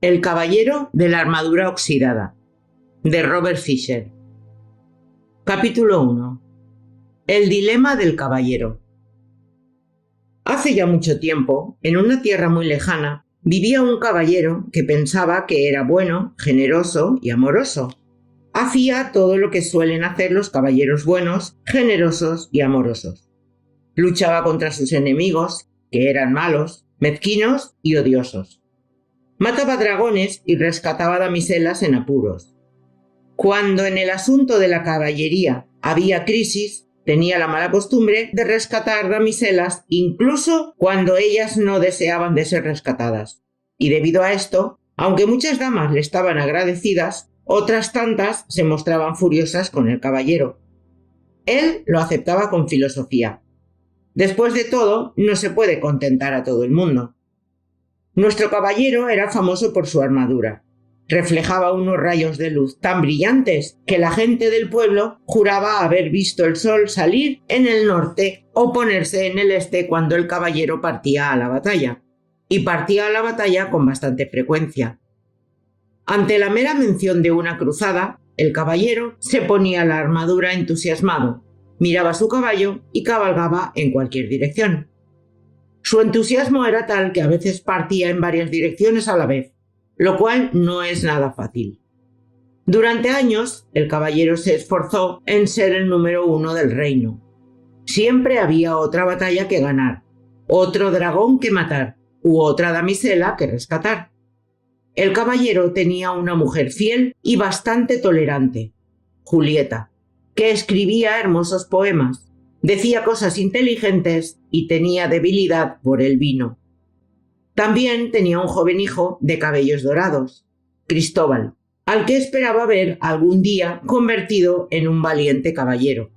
El caballero de la armadura oxidada, de Robert Fisher. Capítulo 1. El dilema del caballero. Hace ya mucho tiempo, en una tierra muy lejana, vivía un caballero que pensaba que era bueno, generoso y amoroso. Hacía todo lo que suelen hacer los caballeros buenos, generosos y amorosos. Luchaba contra sus enemigos, que eran malos, mezquinos y odiosos. Mataba dragones y rescataba damiselas en apuros. Cuando en el asunto de la caballería había crisis, tenía la mala costumbre de rescatar damiselas incluso cuando ellas no deseaban de ser rescatadas. Y debido a esto, aunque muchas damas le estaban agradecidas, otras tantas se mostraban furiosas con el caballero. Él lo aceptaba con filosofía. Después de todo, no se puede contentar a todo el mundo. Nuestro caballero era famoso por su armadura. Reflejaba unos rayos de luz tan brillantes que la gente del pueblo juraba haber visto el sol salir en el norte o ponerse en el este cuando el caballero partía a la batalla. Y partía a la batalla con bastante frecuencia. Ante la mera mención de una cruzada, el caballero se ponía la armadura entusiasmado, miraba su caballo y cabalgaba en cualquier dirección. Su entusiasmo era tal que a veces partía en varias direcciones a la vez, lo cual no es nada fácil. Durante años, el caballero se esforzó en ser el número 1 del reino. Siempre había otra batalla que ganar, otro dragón que matar u otra damisela que rescatar. El caballero tenía una mujer fiel y bastante tolerante, Julieta, que escribía hermosos poemas, decía cosas inteligentes y tenía debilidad por el vino. También tenía un joven hijo de cabellos dorados, Cristóbal, al que esperaba ver algún día convertido en un valiente caballero.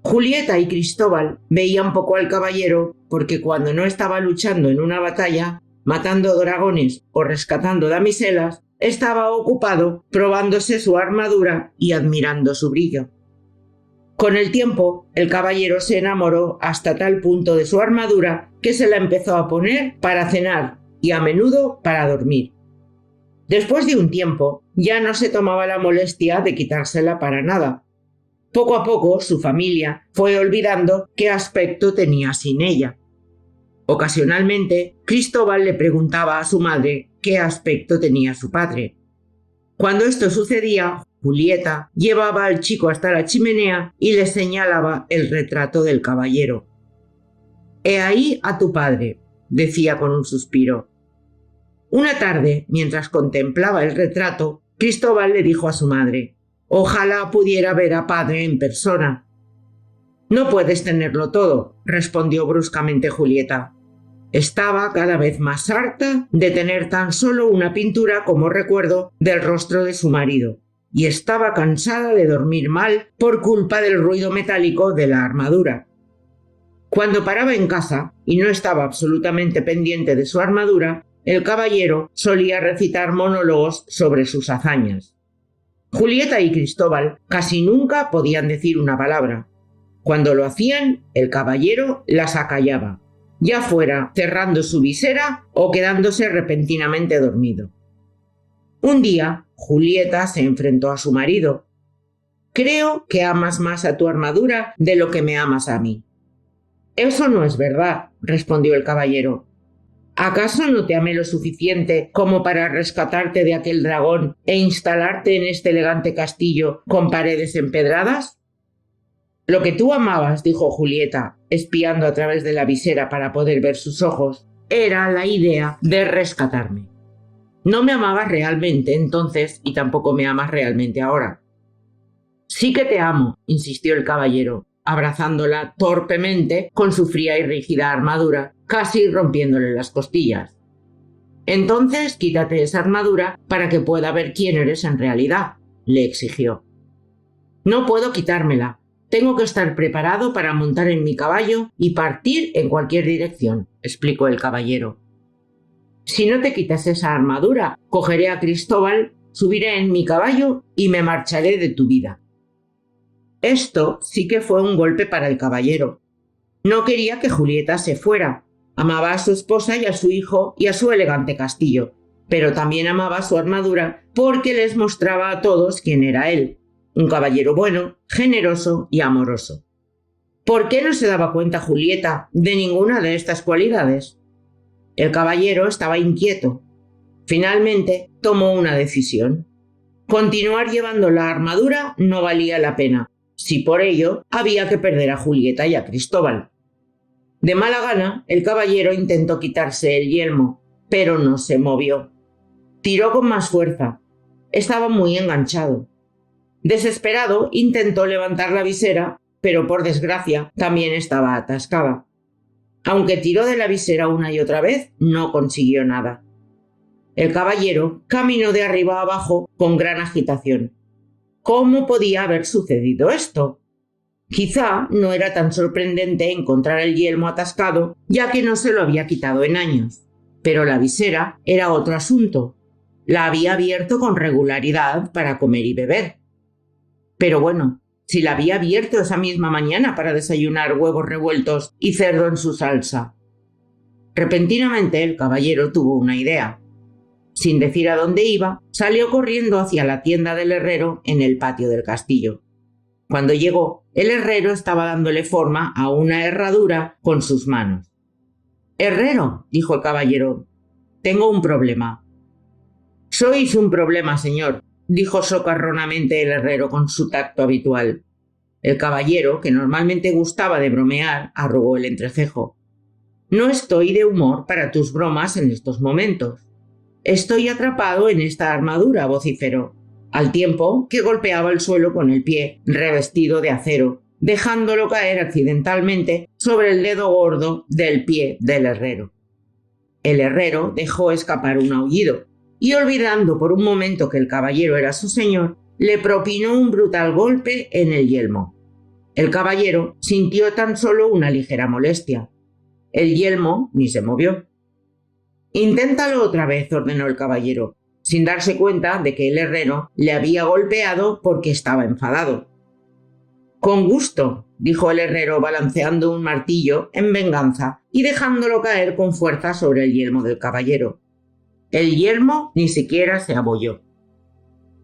Julieta y Cristóbal veían poco al caballero porque cuando no estaba luchando en una batalla, matando dragones o rescatando damiselas, estaba ocupado probándose su armadura y admirando su brillo. Con el tiempo, el caballero se enamoró hasta tal punto de su armadura que se la empezó a poner para cenar y a menudo para dormir. Después de un tiempo, ya no se tomaba la molestia de quitársela para nada. Poco a poco, su familia fue olvidando qué aspecto tenía sin ella. Ocasionalmente, Cristóbal le preguntaba a su madre qué aspecto tenía su padre. Cuando esto sucedía, Julieta llevaba al chico hasta la chimenea y le señalaba el retrato del caballero. «He ahí a tu padre», decía con un suspiro. Una tarde, mientras contemplaba el retrato, Cristóbal le dijo a su madre: «Ojalá pudiera ver a padre en persona». «No puedes tenerlo todo», respondió bruscamente Julieta. Estaba cada vez más harta de tener tan solo una pintura como recuerdo del rostro de su marido, y estaba cansada de dormir mal por culpa del ruido metálico de la armadura. Cuando paraba en casa y no estaba absolutamente pendiente de su armadura, el caballero solía recitar monólogos sobre sus hazañas. Julieta y Cristóbal casi nunca podían decir una palabra. Cuando lo hacían, el caballero las acallaba, ya fuera cerrando su visera o quedándose repentinamente dormido. Un día, Julieta se enfrentó a su marido. «Creo que amas más a tu armadura de lo que me amas a mí». «Eso no es verdad», respondió el caballero. «¿Acaso no te amé lo suficiente como para rescatarte de aquel dragón e instalarte en este elegante castillo con paredes empedradas?» «Lo que tú amabas», dijo Julieta, espiando a través de la visera para poder ver sus ojos, «era la idea de rescatarme. No me amabas realmente entonces y tampoco me amas realmente ahora». «Sí que te amo», insistió el caballero, abrazándola torpemente con su fría y rígida armadura, casi rompiéndole las costillas. «Entonces quítate esa armadura para que pueda ver quién eres en realidad», le exigió. «No puedo quitármela. Tengo que estar preparado para montar en mi caballo y partir en cualquier dirección», explicó el caballero. «Si no te quitas esa armadura, cogeré a Cristóbal, subiré en mi caballo y me marcharé de tu vida». Esto sí que fue un golpe para el caballero. No quería que Julieta se fuera. Amaba a su esposa y a su hijo y a su elegante castillo, pero también amaba su armadura porque les mostraba a todos quién era él, un caballero bueno, generoso y amoroso. ¿Por qué no se daba cuenta Julieta de ninguna de estas cualidades? El caballero estaba inquieto. Finalmente tomó una decisión. Continuar llevando la armadura no valía la pena, si por ello había que perder a Julieta y a Cristóbal. De mala gana, el caballero intentó quitarse el yelmo, pero no se movió. Tiró con más fuerza. Estaba muy enganchado. Desesperado, intentó levantar la visera, pero por desgracia también estaba atascada. Aunque tiró de la visera una y otra vez, no consiguió nada. El caballero caminó de arriba a abajo con gran agitación. ¿Cómo podía haber sucedido esto? Quizá no era tan sorprendente encontrar el yelmo atascado, ya que no se lo había quitado en años. Pero la visera era otro asunto. La había abierto con regularidad para comer y beber. Pero bueno, si la había abierto esa misma mañana para desayunar huevos revueltos y cerdo en su salsa. Repentinamente el caballero tuvo una idea. Sin decir a dónde iba, salió corriendo hacia la tienda del herrero en el patio del castillo. Cuando llegó, el herrero estaba dándole forma a una herradura con sus manos. «Herrero», dijo el caballero, «tengo un problema». «Sois un problema, señor», dijo socarronamente el herrero con su tacto habitual. El caballero, que normalmente gustaba de bromear, arrugó el entrecejo. «No estoy de humor para tus bromas en estos momentos. Estoy atrapado en esta armadura», vociferó, al tiempo que golpeaba el suelo con el pie revestido de acero, dejándolo caer accidentalmente sobre el dedo gordo del pie del herrero. El herrero dejó escapar un aullido y, olvidando por un momento que el caballero era su señor, le propinó un brutal golpe en el yelmo. El caballero sintió tan solo una ligera molestia. El yelmo ni se movió. «Inténtalo otra vez», ordenó el caballero, sin darse cuenta de que el herrero le había golpeado porque estaba enfadado. «Con gusto», dijo el herrero balanceando un martillo en venganza y dejándolo caer con fuerza sobre el yelmo del caballero. El yelmo ni siquiera se abolló.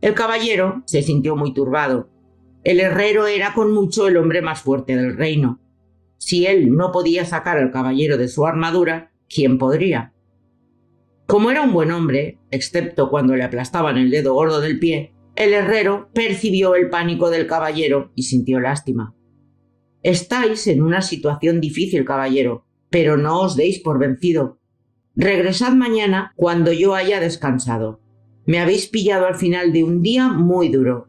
El caballero se sintió muy turbado. El herrero era con mucho el hombre más fuerte del reino. Si él no podía sacar al caballero de su armadura, ¿quién podría? Como era un buen hombre, excepto cuando le aplastaban el dedo gordo del pie, el herrero percibió el pánico del caballero y sintió lástima. «Estáis en una situación difícil, caballero, pero no os deis por vencido. Regresad mañana cuando yo haya descansado. Me habéis pillado al final de un día muy duro».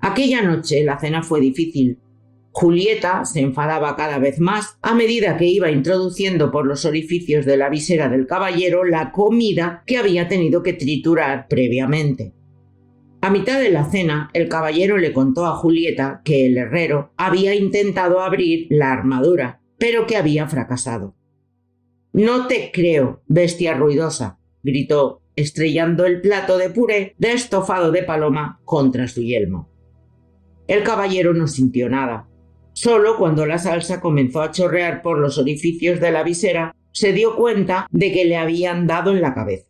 Aquella noche la cena fue difícil. Julieta se enfadaba cada vez más a medida que iba introduciendo por los orificios de la visera del caballero la comida que había tenido que triturar previamente. A mitad de la cena, el caballero le contó a Julieta que el herrero había intentado abrir la armadura, pero que había fracasado. «No te creo, bestia ruidosa», gritó, estrellando el plato de puré de estofado de paloma contra su yelmo. El caballero no sintió nada. Solo cuando la salsa comenzó a chorrear por los orificios de la visera, se dio cuenta de que le habían dado en la cabeza.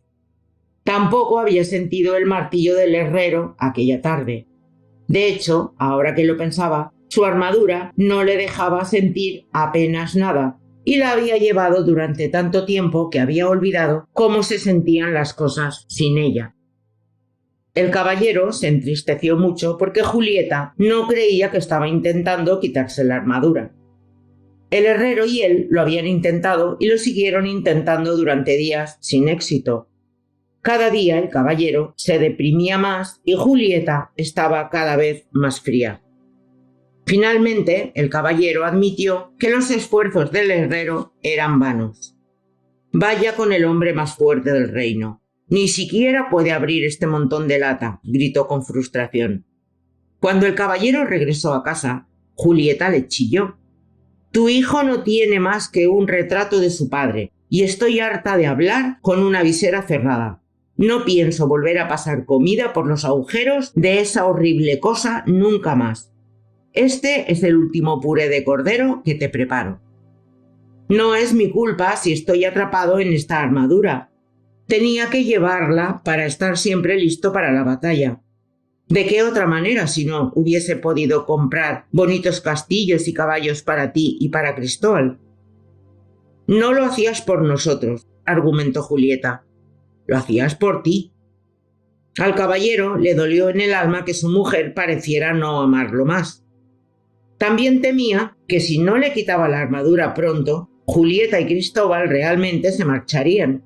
Tampoco había sentido el martillo del herrero aquella tarde. De hecho, ahora que lo pensaba, su armadura no le dejaba sentir apenas nada, y la había llevado durante tanto tiempo que había olvidado cómo se sentían las cosas sin ella. El caballero se entristeció mucho porque Julieta no creía que estaba intentando quitarse la armadura. El herrero y él lo habían intentado y lo siguieron intentando durante días sin éxito. Cada día el caballero se deprimía más y Julieta estaba cada vez más fría. Finalmente, el caballero admitió que los esfuerzos del herrero eran vanos. «Vaya con el hombre más fuerte del reino. Ni siquiera puede abrir este montón de lata», gritó con frustración. Cuando el caballero regresó a casa, Julieta le chilló. «Tu hijo no tiene más que un retrato de su padre, y estoy harta de hablar con una visera cerrada. No pienso volver a pasar comida por los agujeros de esa horrible cosa nunca más. Este es el último puré de cordero que te preparo. No es mi culpa si estoy atrapado en esta armadura. tenía que llevarla para estar siempre listo para la batalla. ¿De qué otra manera si no hubiese podido comprar bonitos castillos y caballos para ti y para Cristóbal? No lo hacías por nosotros, argumentó Julieta. Lo hacías por ti. Al caballero le dolió en el alma que su mujer pareciera no amarlo más. También temía que si no le quitaba la armadura pronto, Julieta y Cristóbal realmente se marcharían.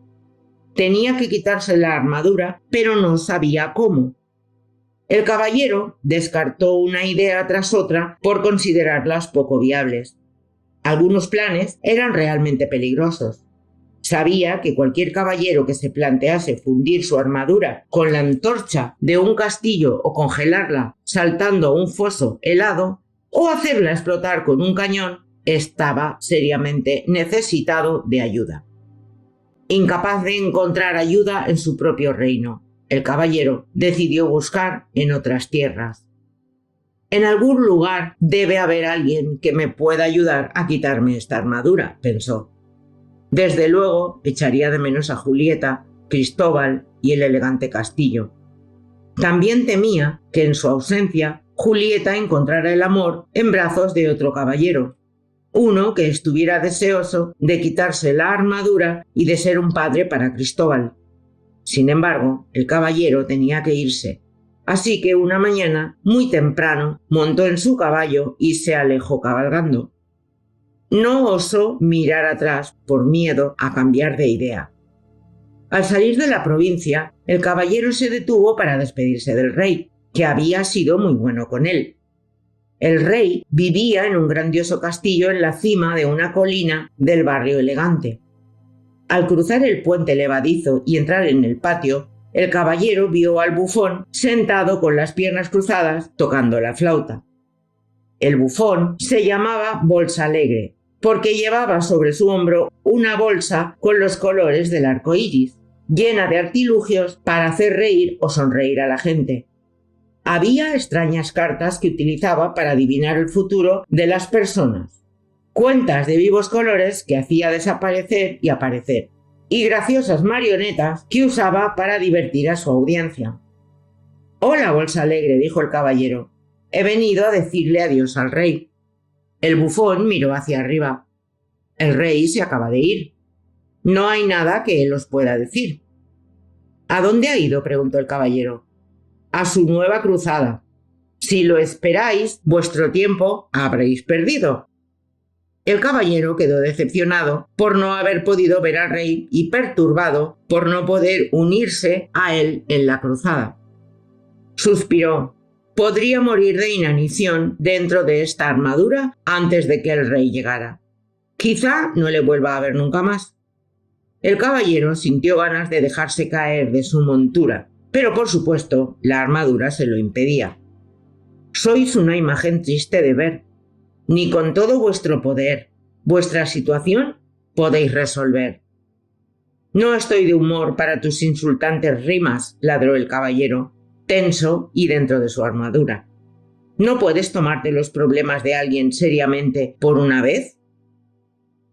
Tenía que quitarse la armadura, pero no sabía cómo. El caballero descartó una idea tras otra por considerarlas poco viables. Algunos planes eran realmente peligrosos. Sabía que cualquier caballero que se plantease fundir su armadura con la antorcha de un castillo o congelarla saltando a un foso helado o hacerla explotar con un cañón estaba seriamente necesitado de ayuda. Incapaz de encontrar ayuda en su propio reino, el caballero decidió buscar en otras tierras. En algún lugar debe haber alguien que me pueda ayudar a quitarme esta armadura, pensó. Desde luego echaría de menos a Julieta, Cristóbal y el elegante castillo. También temía que en su ausencia Julieta encontrara el amor en brazos de otro caballero, uno que estuviera deseoso de quitarse la armadura y de ser un padre para Cristóbal. Sin embargo, el caballero tenía que irse, así que una mañana, muy temprano, montó en su caballo y se alejó cabalgando. No osó mirar atrás por miedo a cambiar de idea. Al salir de la provincia, el caballero se detuvo para despedirse del rey, que había sido muy bueno con él. El rey vivía en un grandioso castillo en la cima de una colina del barrio elegante. Al cruzar el puente levadizo y entrar en el patio, el caballero vio al bufón sentado con las piernas cruzadas tocando la flauta. El bufón se llamaba Bolsalegre, porque llevaba sobre su hombro una bolsa con los colores del arco iris, llena de artilugios para hacer reír o sonreír a la gente. Había extrañas cartas que utilizaba para adivinar el futuro de las personas, cuentas de vivos colores que hacía desaparecer y aparecer, y graciosas marionetas que usaba para divertir a su audiencia. «Hola, Bolsalegre», dijo el caballero. «He venido a decirle adiós al rey». El bufón miró hacia arriba. «El rey se acaba de ir. No hay nada que él os pueda decir». «¿A dónde ha ido?», preguntó el caballero. «A su nueva cruzada. Si lo esperáis, vuestro tiempo habréis perdido». El caballero quedó decepcionado por no haber podido ver al rey y perturbado por no poder unirse a él en la cruzada. Suspiró. Podría morir de inanición dentro de esta armadura antes de que el rey llegara. Quizá no le vuelva a ver nunca más. El caballero sintió ganas de dejarse caer de su montura, pero por supuesto la armadura se lo impedía. Sois una imagen triste de ver. Ni con todo vuestro poder, vuestra situación, podéis resolver. No estoy de humor para tus insultantes rimas, ladró el caballero, tenso y dentro de su armadura. ¿No puedes tomarte los problemas de alguien seriamente por una vez?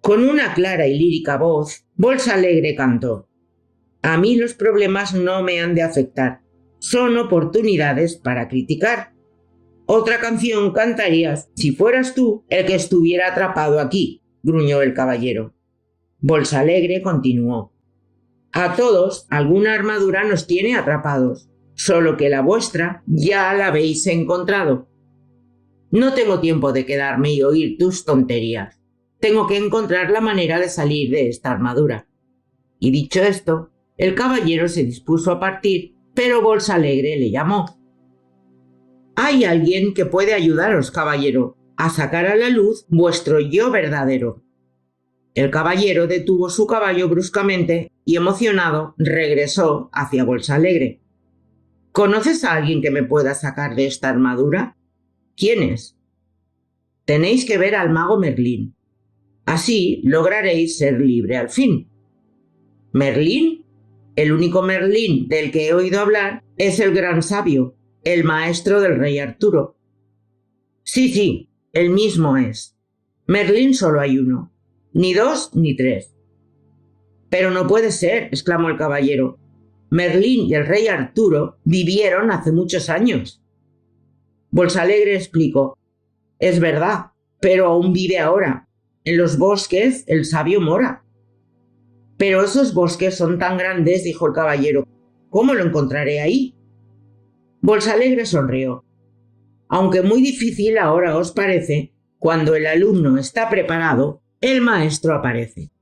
Con una clara y lírica voz, Bolsalegre cantó. A mí los problemas no me han de afectar, son oportunidades para criticar. Otra canción cantarías si fueras tú el que estuviera atrapado aquí, gruñó el caballero. Bolsalegre continuó. A todos alguna armadura nos tiene atrapados, solo que la vuestra ya la habéis encontrado. No tengo tiempo de quedarme y oír tus tonterías. Tengo que encontrar la manera de salir de esta armadura. Y dicho esto, el caballero se dispuso a partir, pero Bolsalegre le llamó. Hay alguien que puede ayudaros, caballero, a sacar a la luz vuestro yo verdadero. El caballero detuvo su caballo bruscamente y, emocionado, regresó hacia Bolsalegre. ¿Conoces a alguien que me pueda sacar de esta armadura? ¿Quién es? Tenéis que ver al mago Merlín. Así lograréis ser libre al fin. ¿Merlín? El único Merlín del que he oído hablar es el gran sabio, el maestro del rey Arturo. Sí, el mismo es. Merlín solo hay uno, ni dos ni tres. Pero no puede ser, exclamó el caballero. Merlín y el rey Arturo vivieron hace muchos años. Bolsalegre explicó: es verdad, pero aún vive ahora. En los bosques el sabio mora. Pero esos bosques son tan grandes, dijo el caballero. ¿Cómo lo encontraré ahí? Bolsalegre sonrió. Aunque muy difícil ahora os parece, cuando el alumno está preparado, el maestro aparece.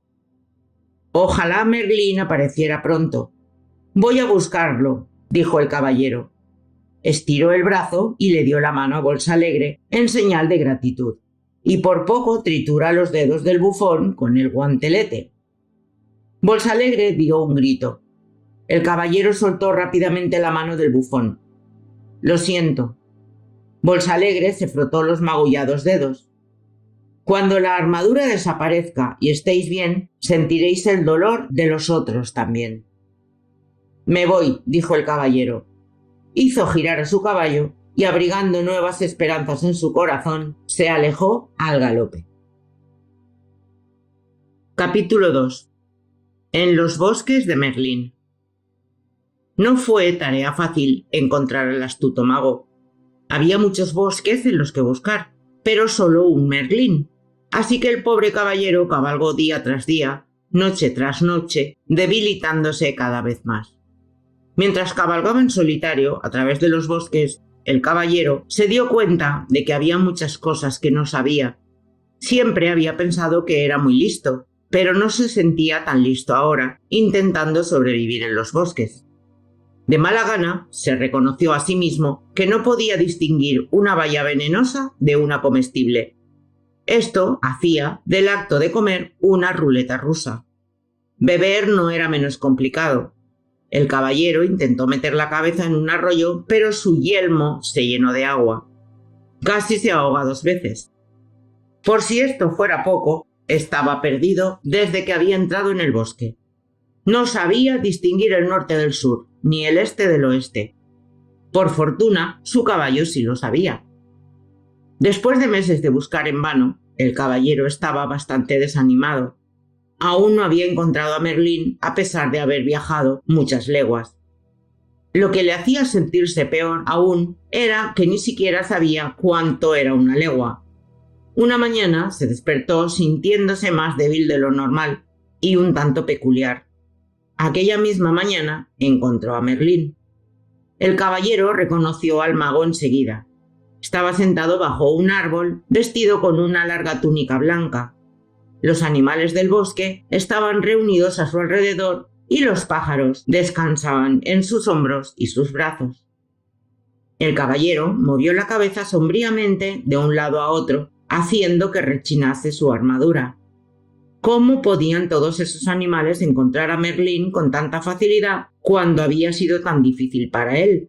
Ojalá Merlín apareciera pronto. Voy a buscarlo, dijo el caballero. Estiró el brazo y le dio la mano a Bolsalegre en señal de gratitud, y por poco tritura los dedos del bufón con el guantelete. Bolsalegre dio un grito. El caballero soltó rápidamente la mano del bufón. Lo siento. Bolsalegre se frotó los magullados dedos. Cuando la armadura desaparezca y estéis bien, sentiréis el dolor de los otros también. Me voy, dijo el caballero. Hizo girar a su caballo y, abrigando nuevas esperanzas en su corazón, se alejó al galope. Capítulo 2. En los bosques de Merlín. No fue tarea fácil encontrar al astuto mago. Había muchos bosques en los que buscar, pero solo un Merlín. Así que el pobre caballero cabalgó día tras día, noche tras noche, debilitándose cada vez más. Mientras cabalgaba en solitario a través de los bosques, el caballero se dio cuenta de que había muchas cosas que no sabía. Siempre había pensado que era muy listo, pero no se sentía tan listo ahora, intentando sobrevivir en los bosques. De mala gana, se reconoció a sí mismo que no podía distinguir una baya venenosa de una comestible. Esto hacía del acto de comer una ruleta rusa. Beber no era menos complicado. El caballero intentó meter la cabeza en un arroyo, pero su yelmo se llenó de agua. Casi se ahoga 2 veces. Por si esto fuera poco, estaba perdido desde que había entrado en el bosque. No sabía distinguir el norte del sur, ni el este del oeste. Por fortuna, su caballo sí lo sabía. Después de meses de buscar en vano, el caballero estaba bastante desanimado. Aún no había encontrado a Merlín a pesar de haber viajado muchas leguas. Lo que le hacía sentirse peor aún era que ni siquiera sabía cuánto era una legua. Una mañana se despertó sintiéndose más débil de lo normal y un tanto peculiar. Aquella misma mañana encontró a Merlín. El caballero reconoció al mago enseguida. Estaba sentado bajo un árbol, vestido con una larga túnica blanca. Los animales del bosque estaban reunidos a su alrededor y los pájaros descansaban en sus hombros y sus brazos. El caballero movió la cabeza sombríamente de un lado a otro, haciendo que rechinase su armadura. ¿Cómo podían todos esos animales encontrar a Merlín con tanta facilidad cuando había sido tan difícil para él?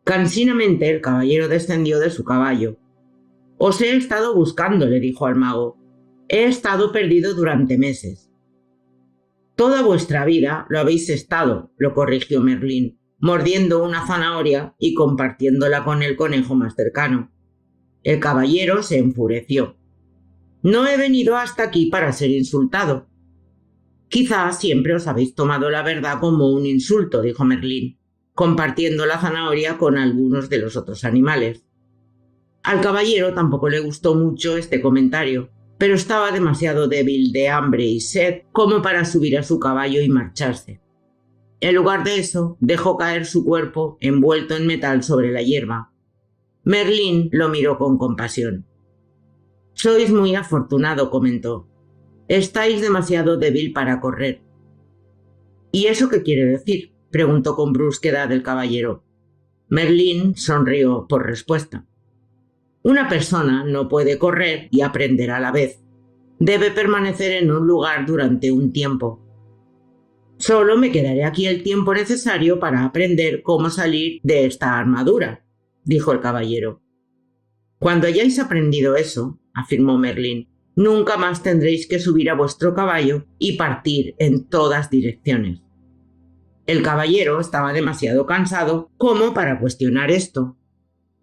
Cansinamente el caballero descendió de su caballo. «Os he estado buscando», le dijo al mago. «He estado perdido durante meses». «Toda vuestra vida lo habéis estado», lo corrigió Merlín, mordiendo una zanahoria y compartiéndola con el conejo más cercano. El caballero se enfureció. «No he venido hasta aquí para ser insultado». «Quizás siempre os habéis tomado la verdad como un insulto», dijo Merlín, compartiendo la zanahoria con algunos de los otros animales. Al caballero tampoco le gustó mucho este comentario, pero estaba demasiado débil de hambre y sed como para subir a su caballo y marcharse. En lugar de eso, dejó caer su cuerpo envuelto en metal sobre la hierba. Merlín lo miró con compasión. «Sois muy afortunado», comentó. «Estáis demasiado débil para correr». «¿Y eso qué quiere decir?», preguntó con brusquedad el caballero. Merlín sonrió por respuesta. «Una persona no puede correr y aprender a la vez. Debe permanecer en un lugar durante un tiempo». «Solo me quedaré aquí el tiempo necesario para aprender cómo salir de esta armadura», dijo el caballero. «Cuando hayáis aprendido eso», afirmó Merlín, «nunca más tendréis que subir a vuestro caballo y partir en todas direcciones». El caballero estaba demasiado cansado como para cuestionar esto.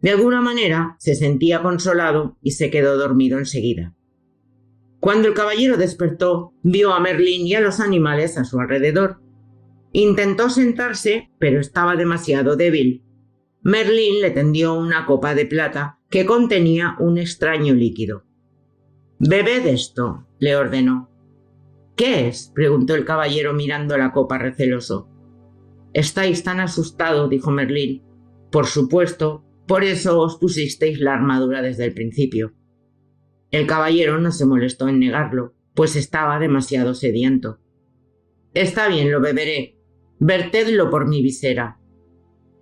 De alguna manera se sentía consolado y se quedó dormido enseguida. Cuando el caballero despertó, vio a Merlín y a los animales a su alrededor. Intentó sentarse, pero estaba demasiado débil. Merlín le tendió una copa de plata que contenía un extraño líquido. «Bebed esto», le ordenó. «¿Qué es?», preguntó el caballero mirando la copa receloso. «Estáis tan asustado», dijo Merlín. «Por supuesto, por eso os pusisteis la armadura desde el principio». El caballero no se molestó en negarlo, pues estaba demasiado sediento. «Está bien, lo beberé. Vertedlo por mi visera».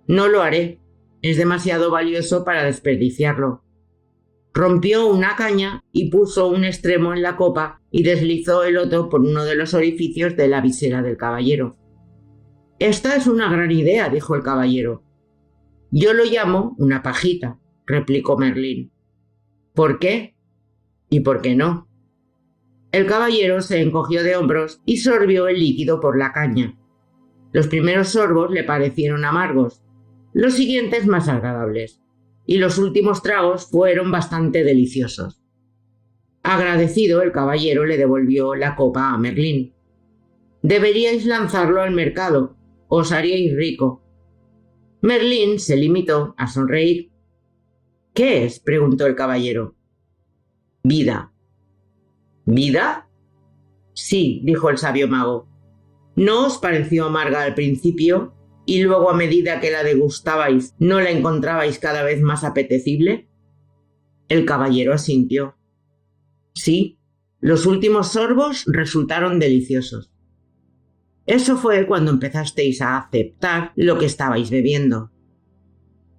«No lo haré. Es demasiado valioso para desperdiciarlo». Rompió una caña y puso un extremo en la copa y deslizó el otro por uno de los orificios de la visera del caballero. «Esta es una gran idea», dijo el caballero. «Yo lo llamo una pajita», replicó Merlín. «¿Por qué? ¿Y por qué no?». El caballero se encogió de hombros y sorbió el líquido por la caña. Los primeros sorbos le parecieron amargos, los siguientes más agradables, y los últimos tragos fueron bastante deliciosos. Agradecido, el caballero le devolvió la copa a Merlín. «Deberíais lanzarlo al mercado, os haríais rico». Merlín se limitó a sonreír. «¿Qué es?», preguntó el caballero. «Vida». «¿Vida?». «Sí», dijo el sabio mago. «¿No os pareció amarga al principio y luego a medida que la degustabais no la encontrabais cada vez más apetecible?». El caballero asintió. «Sí, los últimos sorbos resultaron deliciosos». «Eso fue cuando empezasteis a aceptar lo que estabais bebiendo».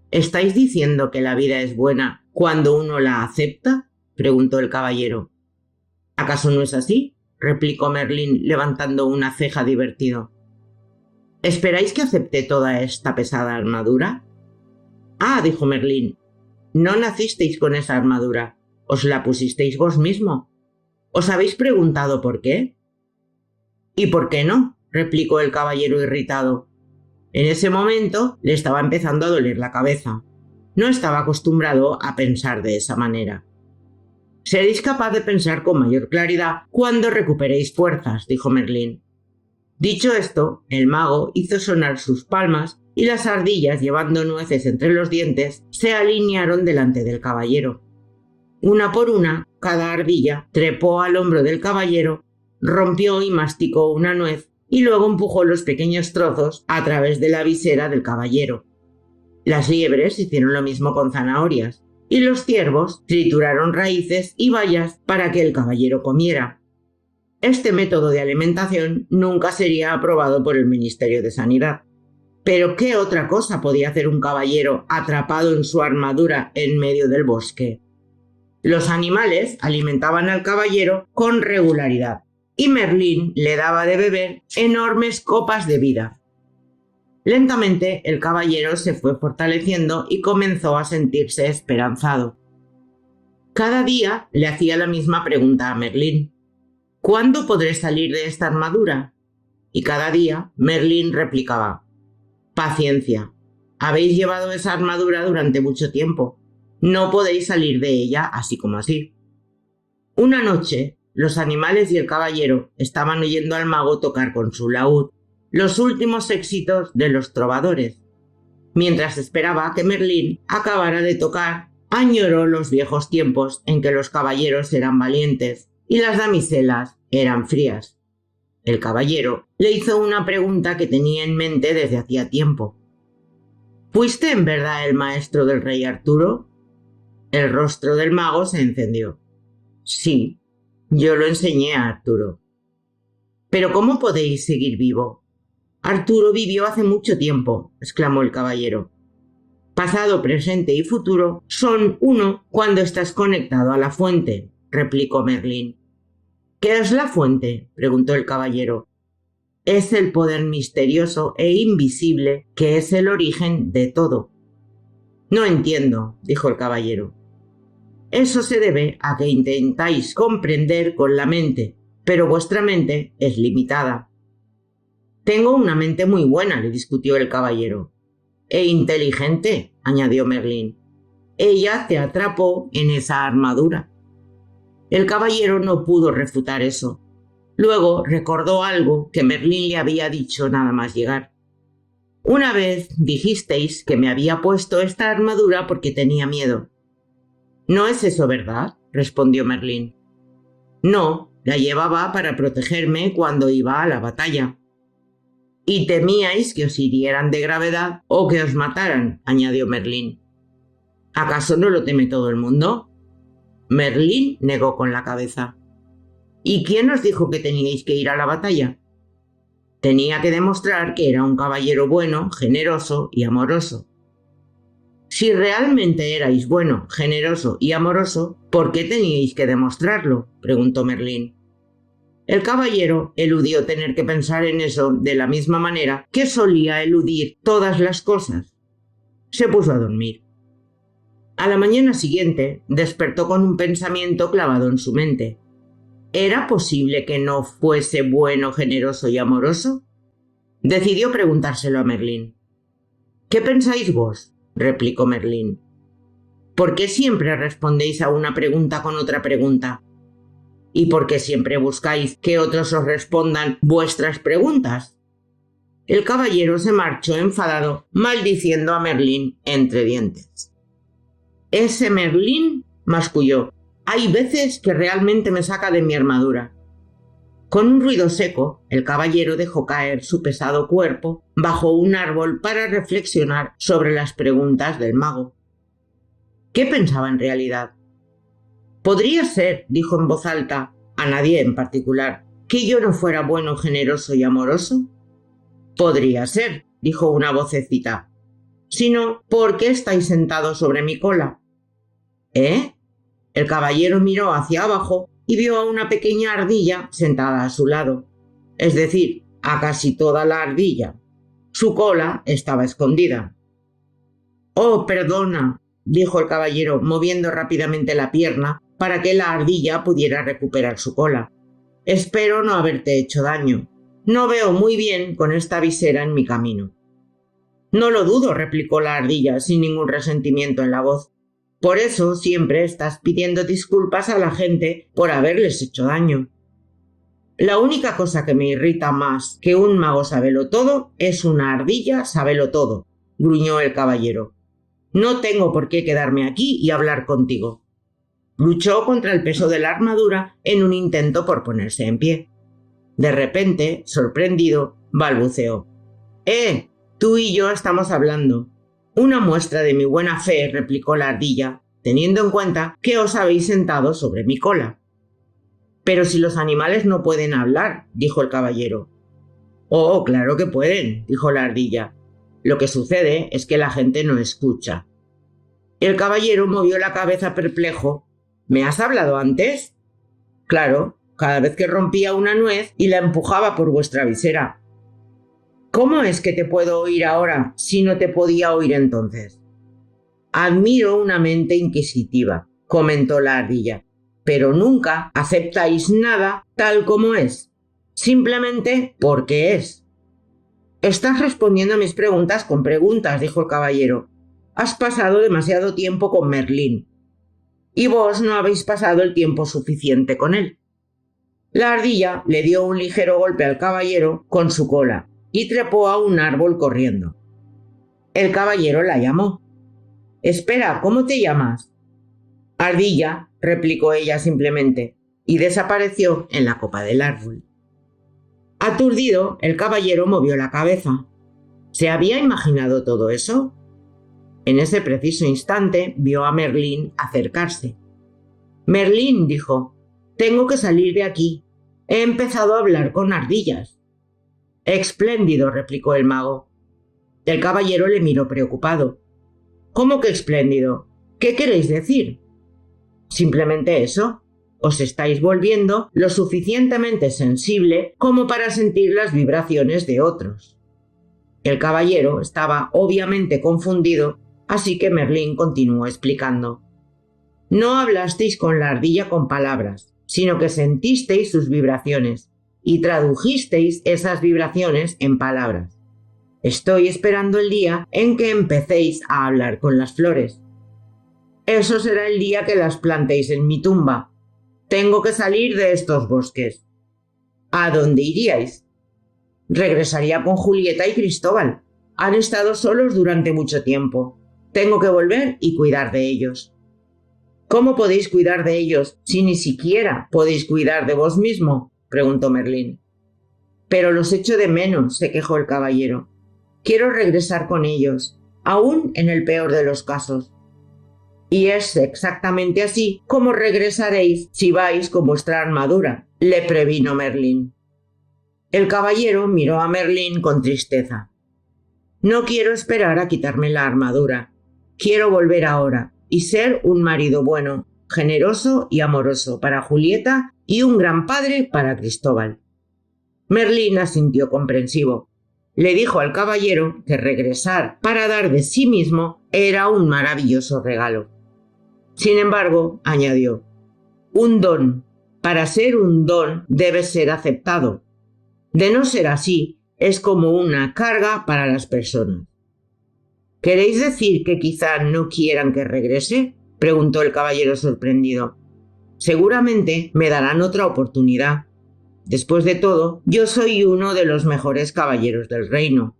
«¿Estáis diciendo que la vida es buena cuando uno la acepta?», preguntó el caballero. «¿Acaso no es así?», replicó Merlín levantando una ceja divertido. «¿Esperáis que acepte toda esta pesada armadura?». «Ah», dijo Merlín, «no nacisteis con esa armadura, os la pusisteis vos mismo. ¿Os habéis preguntado por qué?». «¿Y por qué no?», replicó el caballero irritado. En ese momento le estaba empezando a doler la cabeza. No estaba acostumbrado a pensar de esa manera. «Seréis capaz de pensar con mayor claridad cuando recuperéis fuerzas», dijo Merlín. Dicho esto, el mago hizo sonar sus palmas y las ardillas, llevando nueces entre los dientes, se alinearon delante del caballero. Una por una, cada ardilla trepó al hombro del caballero, rompió y masticó una nuez y luego empujó los pequeños trozos a través de la visera del caballero. Las liebres hicieron lo mismo con zanahorias, y los ciervos trituraron raíces y bayas para que el caballero comiera. Este método de alimentación nunca sería aprobado por el Ministerio de Sanidad. Pero ¿qué otra cosa podía hacer un caballero atrapado en su armadura en medio del bosque? Los animales alimentaban al caballero con regularidad, y Merlín le daba de beber enormes copas de vida. Lentamente el caballero se fue fortaleciendo y comenzó a sentirse esperanzado. Cada día le hacía la misma pregunta a Merlín: «¿Cuándo podré salir de esta armadura?». Y cada día Merlín replicaba: «Paciencia, habéis llevado esa armadura durante mucho tiempo. No podéis salir de ella así como así». Una noche, los animales y el caballero estaban oyendo al mago tocar con su laúd los últimos éxitos de los trovadores. Mientras esperaba que Merlín acabara de tocar, añoró los viejos tiempos en que los caballeros eran valientes y las damiselas eran frías. El caballero le hizo una pregunta que tenía en mente desde hacía tiempo. «¿Fuiste en verdad el maestro del rey Arturo?». El rostro del mago se encendió. «Sí, yo lo enseñé a Arturo». «¿Pero cómo podéis seguir vivo?». «Arturo vivió hace mucho tiempo», exclamó el caballero. «Pasado, presente y futuro son uno cuando estás conectado a la fuente», replicó Merlín. «¿Qué es la fuente?», preguntó el caballero. «Es el poder misterioso e invisible que es el origen de todo». «No entiendo», dijo el caballero. «Eso se debe a que intentáis comprender con la mente, pero vuestra mente es limitada». «Tengo una mente muy buena», le discutió el caballero. «E inteligente», añadió Merlín. «Ella te atrapó en esa armadura». El caballero no pudo refutar eso. Luego recordó algo que Merlín le había dicho nada más llegar. Una vez dijisteis que me había puesto esta armadura porque tenía miedo. ¿No es eso verdad?, respondió Merlín. No, la llevaba para protegerme cuando iba a la batalla. Y temíais que os hirieran de gravedad o que os mataran, añadió Merlín. ¿Acaso no lo teme todo el mundo? Merlín negó con la cabeza. ¿Y quién os dijo que teníais que ir a la batalla? Tenía que demostrar que era un caballero bueno, generoso y amoroso. Si realmente erais bueno, generoso y amoroso, ¿por qué teníais que demostrarlo?, preguntó Merlín. El caballero eludió tener que pensar en eso de la misma manera que solía eludir todas las cosas. Se puso a dormir. A la mañana siguiente despertó con un pensamiento clavado en su mente. ¿Era posible que no fuese bueno, generoso y amoroso? Decidió preguntárselo a Merlín. ¿Qué pensáis vos?, replicó Merlín. ¿Por qué siempre respondéis a una pregunta con otra pregunta? ¿Y por qué siempre buscáis que otros os respondan vuestras preguntas? El caballero se marchó enfadado, maldiciendo a Merlín entre dientes. Ese Merlín, masculló, hay veces que realmente me saca de mi armadura. Con un ruido seco, el caballero dejó caer su pesado cuerpo bajo un árbol para reflexionar sobre las preguntas del mago. ¿Qué pensaba en realidad? Podría ser, dijo en voz alta, a nadie en particular, que yo no fuera bueno, generoso y amoroso. Podría ser, dijo una vocecita. Si no, ¿por qué estáis sentados sobre mi cola? ¿Eh? El caballero miró hacia abajo y vio a una pequeña ardilla sentada a su lado, es decir, a casi toda la ardilla. Su cola estaba escondida. «Oh, perdona», dijo el caballero, moviendo rápidamente la pierna para que la ardilla pudiera recuperar su cola. «Espero no haberte hecho daño. No veo muy bien con esta visera en mi camino». «No lo dudo», replicó la ardilla sin ningún resentimiento en la voz. «Por eso siempre estás pidiendo disculpas a la gente por haberles hecho daño». «La única cosa que me irrita más que un mago sabelotodo es una ardilla sabelotodo», gruñó el caballero. «No tengo por qué quedarme aquí y hablar contigo». Luchó contra el peso de la armadura en un intento por ponerse en pie. De repente, sorprendido, balbuceó. Tú y yo estamos hablando. «Una muestra de mi buena fe», replicó la ardilla, «teniendo en cuenta que os habéis sentado sobre mi cola». «Pero si los animales no pueden hablar», dijo el caballero. «Oh, claro que pueden», dijo la ardilla. «Lo que sucede es que la gente no escucha». El caballero movió la cabeza perplejo. «¿Me has hablado antes?» «Claro, cada vez que rompía una nuez y la empujaba por vuestra visera». «¿Cómo es que te puedo oír ahora si no te podía oír entonces?» «Admiro una mente inquisitiva», comentó la ardilla, «pero nunca aceptáis nada tal como es, simplemente porque es». «Estás respondiendo a mis preguntas con preguntas», dijo el caballero. «Has pasado demasiado tiempo con Merlín. Y vos no habéis pasado el tiempo suficiente con él». La ardilla le dio un ligero golpe al caballero con su cola y trepó a un árbol corriendo. El caballero la llamó. «Espera, ¿cómo te llamas?» «Ardilla», replicó ella simplemente, y desapareció en la copa del árbol. Aturdido, el caballero movió la cabeza. ¿Se había imaginado todo eso? En ese preciso instante vio a Merlín acercarse. «Merlín», dijo, «tengo que salir de aquí. He empezado a hablar con ardillas». «Espléndido», replicó el mago. El caballero le miró preocupado. «¿Cómo que espléndido? ¿Qué queréis decir?» «Simplemente eso. Os estáis volviendo lo suficientemente sensible como para sentir las vibraciones de otros». El caballero estaba obviamente confundido, así que Merlín continuó explicando. «No hablasteis con la ardilla con palabras, sino que sentisteis sus vibraciones y tradujisteis esas vibraciones en palabras. Estoy esperando el día en que empecéis a hablar con las flores. Eso será el día que las plantéis en mi tumba. Tengo que salir de estos bosques. ¿A dónde iríais? Regresaría con Julieta y Cristóbal. Han estado solos durante mucho tiempo. Tengo que volver y cuidar de ellos. ¿Cómo podéis cuidar de ellos si ni siquiera podéis cuidar de vos mismo?, preguntó Merlín. Pero los echo de menos, se quejó el caballero. Quiero regresar con ellos, aún en el peor de los casos. Y es exactamente así como regresaréis si vais con vuestra armadura, le previno Merlín. El caballero miró a Merlín con tristeza. No quiero esperar a quitarme la armadura. Quiero volver ahora y ser un marido bueno, generoso y amoroso para Julieta y un gran padre para Cristóbal. Merlín asintió comprensivo. Le dijo al caballero que regresar para dar de sí mismo era un maravilloso regalo. Sin embargo, añadió, un don, para ser un don, debe ser aceptado. De no ser así, es como una carga para las personas. ¿Queréis decir que quizá no quieran que regrese?, preguntó el caballero sorprendido. Seguramente me darán otra oportunidad. Después de todo, yo soy uno de los mejores caballeros del reino.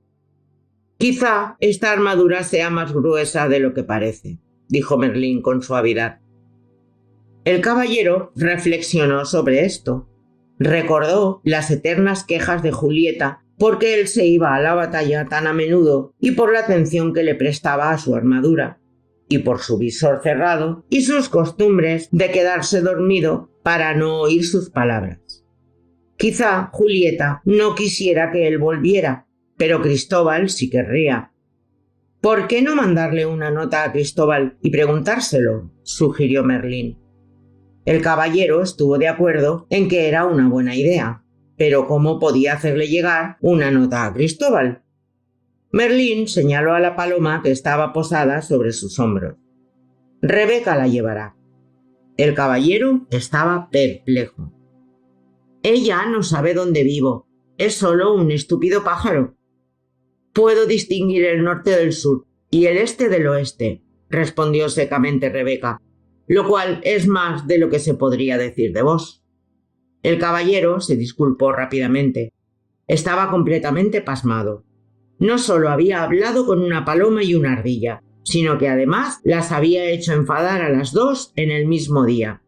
Quizá esta armadura sea más gruesa de lo que parece, dijo Merlín con suavidad. El caballero reflexionó sobre esto. Recordó las eternas quejas de Julieta porque él se iba a la batalla tan a menudo y por la atención que le prestaba a su armadura, y por su visor cerrado y sus costumbres de quedarse dormido para no oír sus palabras. Quizá Julieta no quisiera que él volviera, pero Cristóbal sí querría. ¿Por qué no mandarle una nota a Cristóbal y preguntárselo?, sugirió Merlín. El caballero estuvo de acuerdo en que era una buena idea, pero ¿cómo podía hacerle llegar una nota a Cristóbal? Merlín señaló a la paloma que estaba posada sobre sus hombros. Rebeca la llevará. El caballero estaba perplejo. Ella no sabe dónde vivo. Es solo un estúpido pájaro. Puedo distinguir el norte del sur y el este del oeste, respondió secamente Rebeca, lo cual es más de lo que se podría decir de vos. El caballero se disculpó rápidamente. Estaba completamente pasmado. No solo había hablado con una paloma y una ardilla, sino que además las había hecho enfadar a las dos en el mismo día.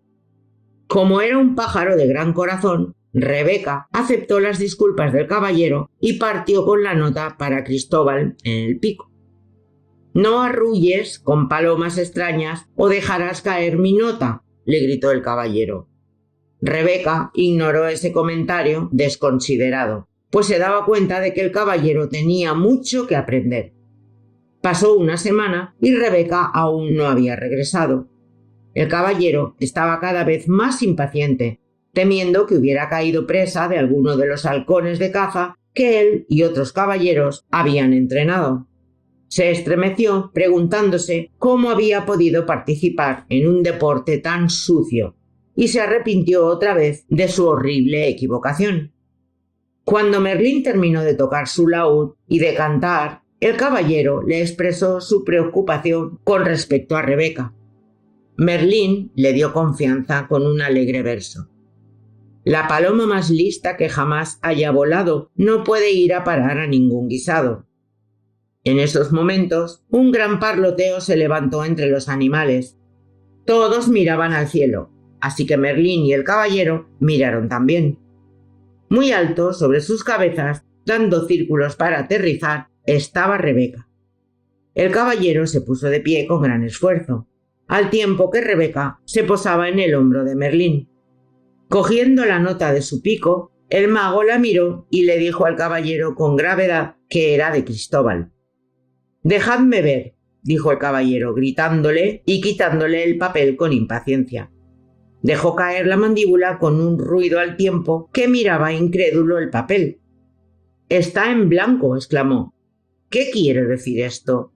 Como era un pájaro de gran corazón, Rebeca aceptó las disculpas del caballero y partió con la nota para Cristóbal en el pico. «No arrulles con palomas extrañas o dejarás caer mi nota», le gritó el caballero. Rebeca ignoró ese comentario desconsiderado, pues se daba cuenta de que el caballero tenía mucho que aprender. Pasó una semana y Rebeca aún no había regresado. El caballero estaba cada vez más impaciente, temiendo que hubiera caído presa de alguno de los halcones de caza que él y otros caballeros habían entrenado. Se estremeció preguntándose cómo había podido participar en un deporte tan sucio y se arrepintió otra vez de su horrible equivocación. Cuando Merlín terminó de tocar su laúd y de cantar, el caballero le expresó su preocupación con respecto a Rebeca. Merlín le dio confianza con un alegre verso. La paloma más lista que jamás haya volado no puede ir a parar a ningún guisado. En esos momentos, un gran parloteo se levantó entre los animales. Todos miraban al cielo, así que Merlín y el caballero miraron también. Muy alto sobre sus cabezas, dando círculos para aterrizar, estaba Rebeca. El caballero se puso de pie con gran esfuerzo, al tiempo que Rebeca se posaba en el hombro de Merlín. Cogiendo la nota de su pico, el mago la miró y le dijo al caballero con gravedad que era de Cristóbal. «Dejadme ver», dijo el caballero, gritándole y quitándole el papel con impaciencia. Dejó caer la mandíbula con un ruido al tiempo que miraba incrédulo el papel. «Está en blanco», exclamó. «¿Qué quiere decir esto?»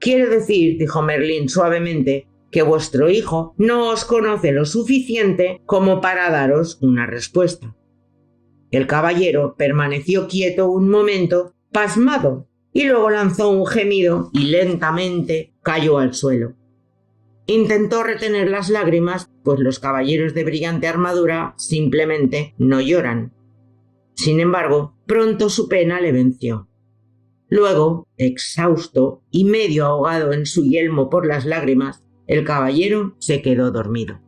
«Quiere decir», dijo Merlín suavemente, «que vuestro hijo no os conoce lo suficiente como para daros una respuesta». El caballero permaneció quieto un momento, pasmado, y luego lanzó un gemido y lentamente cayó al suelo. Intentó retener las lágrimas, pues los caballeros de brillante armadura simplemente no lloran. Sin embargo, pronto su pena le venció. Luego, exhausto y medio ahogado en su yelmo por las lágrimas, el caballero se quedó dormido.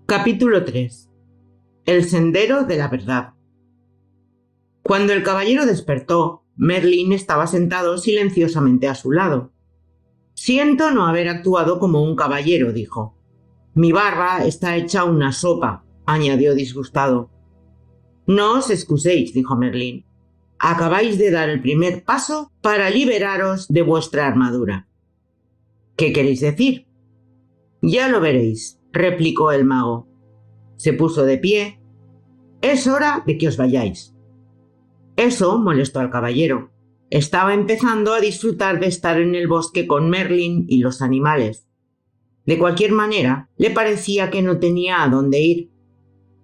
Capítulo 3. El sendero de la verdad. Cuando el caballero despertó, Merlín estaba sentado silenciosamente a su lado. «Siento no haber actuado como un caballero», dijo. «Mi barba está hecha una sopa», añadió disgustado. «No os excuséis», dijo Merlín. «Acabáis de dar el primer paso para liberaros de vuestra armadura». «¿Qué queréis decir?» «Ya lo veréis», replicó el mago. Se puso de pie. «Es hora de que os vayáis». Eso molestó al caballero. Estaba empezando a disfrutar de estar en el bosque con Merlín y los animales. De cualquier manera, le parecía que no tenía a dónde ir.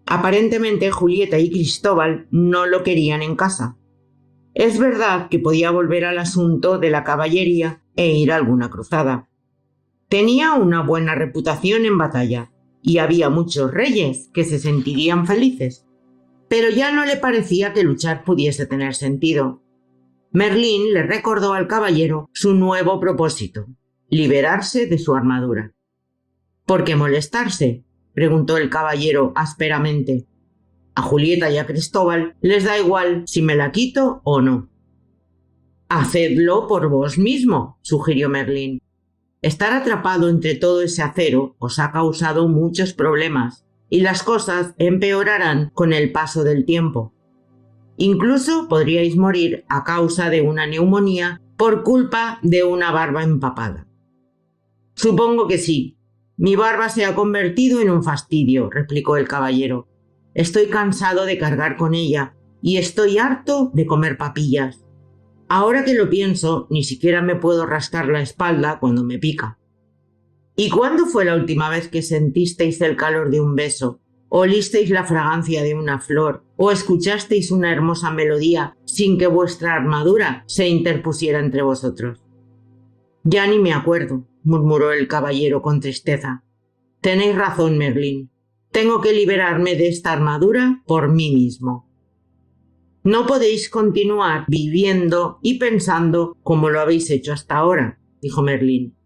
Aparentemente, Julieta y Cristóbal no lo querían en casa. Es verdad que podía volver al asunto de la caballería e ir a alguna cruzada. Tenía una buena reputación en batalla, y había muchos reyes que se sentirían felices. Pero ya no le parecía que luchar pudiese tener sentido. Merlín le recordó al caballero su nuevo propósito: liberarse de su armadura. «¿Por qué molestarse?», preguntó el caballero ásperamente. «A Julieta y a Cristóbal les da igual si me la quito o no». «Hacedlo por vos mismo», sugirió Merlín. «Estar atrapado entre todo ese acero os ha causado muchos problemas, y las cosas empeorarán con el paso del tiempo. Incluso podríais morir a causa de una neumonía por culpa de una barba empapada». «Supongo que sí. Mi barba se ha convertido en un fastidio», replicó el caballero. «Estoy cansado de cargar con ella y estoy harto de comer papillas. Ahora que lo pienso, ni siquiera me puedo rascar la espalda cuando me pica». «¿Y cuándo fue la última vez que sentisteis el calor de un beso, olisteis la fragancia de una flor o escuchasteis una hermosa melodía sin que vuestra armadura se interpusiera entre vosotros?» «Ya ni me acuerdo», murmuró el caballero con tristeza. «Tenéis razón, Merlín. Tengo que liberarme de esta armadura por mí mismo». «No podéis continuar viviendo y pensando como lo habéis hecho hasta ahora», dijo Merlín.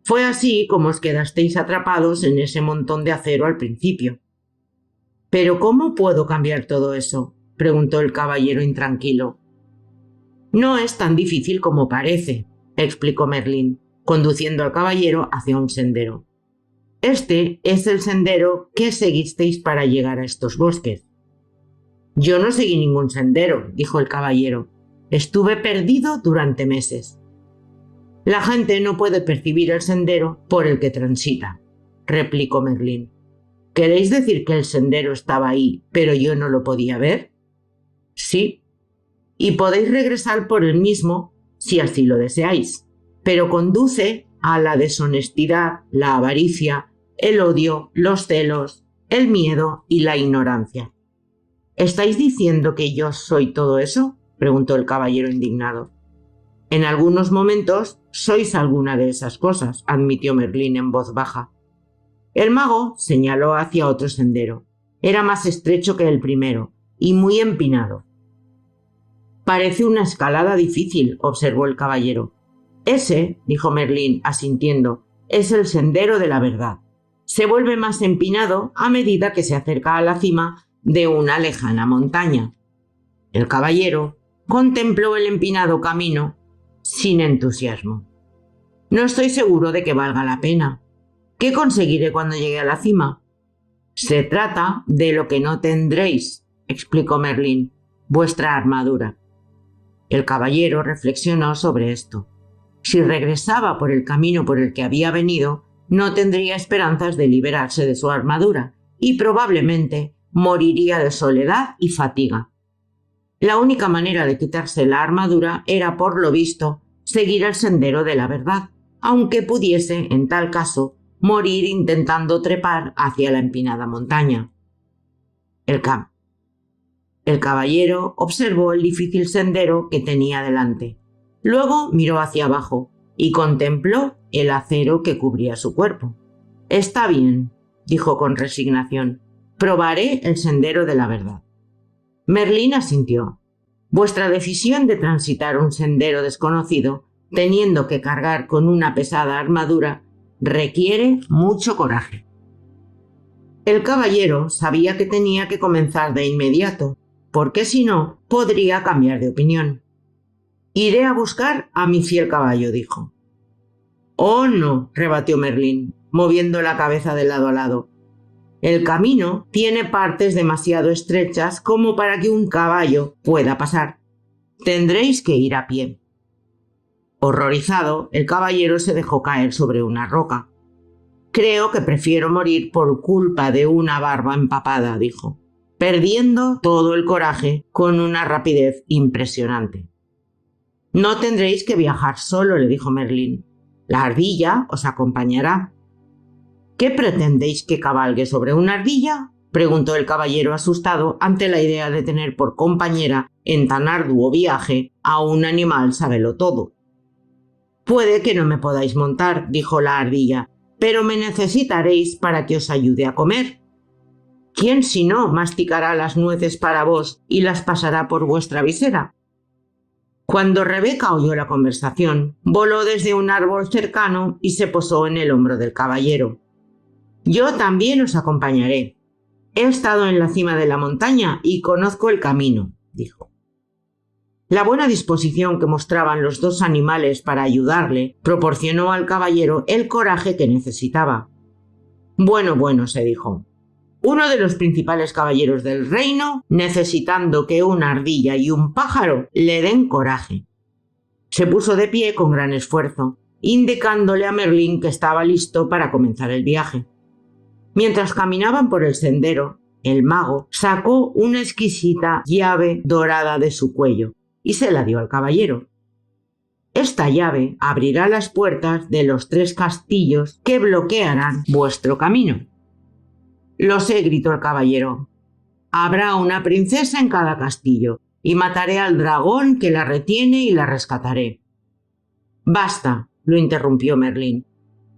«Fue así como os quedasteis atrapados en ese montón de acero al principio». «¿Pero cómo puedo cambiar todo eso?», preguntó el caballero intranquilo. «No es tan difícil como parece», explicó Merlín, conduciendo al caballero hacia un sendero. «Este es el sendero que seguisteis para llegar a estos bosques». «Yo no seguí ningún sendero», dijo el caballero. «Estuve perdido durante meses». «La gente no puede percibir el sendero por el que transita», replicó Merlín. «¿Queréis decir que el sendero estaba ahí, pero yo no lo podía ver?» «Sí. Y podéis regresar por el mismo si así lo deseáis, pero conduce a la deshonestidad, la avaricia, el odio, los celos, el miedo y la ignorancia». «¿Estáis diciendo que yo soy todo eso?», preguntó el caballero indignado. «En algunos momentos sois alguna de esas cosas», admitió Merlín en voz baja. El mago señaló hacia otro sendero. Era más estrecho que el primero y muy empinado. «Parece una escalada difícil», observó el caballero. «Ese», dijo Merlín asintiendo, «es el sendero de la verdad. Se vuelve más empinado a medida que se acerca a la cima de una lejana montaña». El caballero contempló el empinado camino sin entusiasmo. «No estoy seguro de que valga la pena. ¿Qué conseguiré cuando llegue a la cima?» «Se trata de lo que no tendréis», explicó Merlín, «vuestra armadura». El caballero reflexionó sobre esto. Si regresaba por el camino por el que había venido, no tendría esperanzas de liberarse de su armadura y probablemente moriría de soledad y fatiga. La única manera de quitarse la armadura era, por lo visto, seguir el sendero de la verdad, aunque pudiese, en tal caso, morir intentando trepar hacia la empinada montaña. El caballero observó el difícil sendero que tenía delante. Luego miró hacia abajo y contempló el acero que cubría su cuerpo. «Está bien», dijo con resignación. «Probaré el sendero de la verdad». Merlín asintió. «Vuestra decisión de transitar un sendero desconocido, teniendo que cargar con una pesada armadura, requiere mucho coraje». El caballero sabía que tenía que comenzar de inmediato, porque si no, podría cambiar de opinión. «Iré a buscar a mi fiel caballo», dijo. «Oh, no», rebatió Merlín, moviendo la cabeza de lado a lado. «El camino tiene partes demasiado estrechas como para que un caballo pueda pasar. Tendréis que ir a pie». Horrorizado, el caballero se dejó caer sobre una roca. «Creo que prefiero morir por culpa de una barba empapada», dijo, perdiendo todo el coraje con una rapidez impresionante. «No tendréis que viajar solo», le dijo Merlín. «La ardilla os acompañará». «¿Qué pretendéis que cabalgue sobre una ardilla?», preguntó el caballero asustado ante la idea de tener por compañera en tan arduo viaje a un animal sabelotodo. «Puede que no me podáis montar», dijo la ardilla, «pero me necesitaréis para que os ayude a comer. ¿Quién si no masticará las nueces para vos y las pasará por vuestra visera?». Cuando Rebeca oyó la conversación, voló desde un árbol cercano y se posó en el hombro del caballero. «Yo también os acompañaré. He estado en la cima de la montaña y conozco el camino», dijo. La buena disposición que mostraban los dos animales para ayudarle proporcionó al caballero el coraje que necesitaba. Bueno, se dijo. Uno de los principales caballeros del reino necesitando que una ardilla y un pájaro le den coraje. Se puso de pie con gran esfuerzo, indicándole a Merlín que estaba listo para comenzar el viaje. Mientras caminaban por el sendero, el mago sacó una exquisita llave dorada de su cuello y se la dio al caballero. «Esta llave abrirá las puertas de los 3 castillos que bloquearán vuestro camino». «Lo sé», gritó el caballero. «Habrá una princesa en cada castillo, y mataré al dragón que la retiene y la rescataré». «Basta», lo interrumpió Merlín.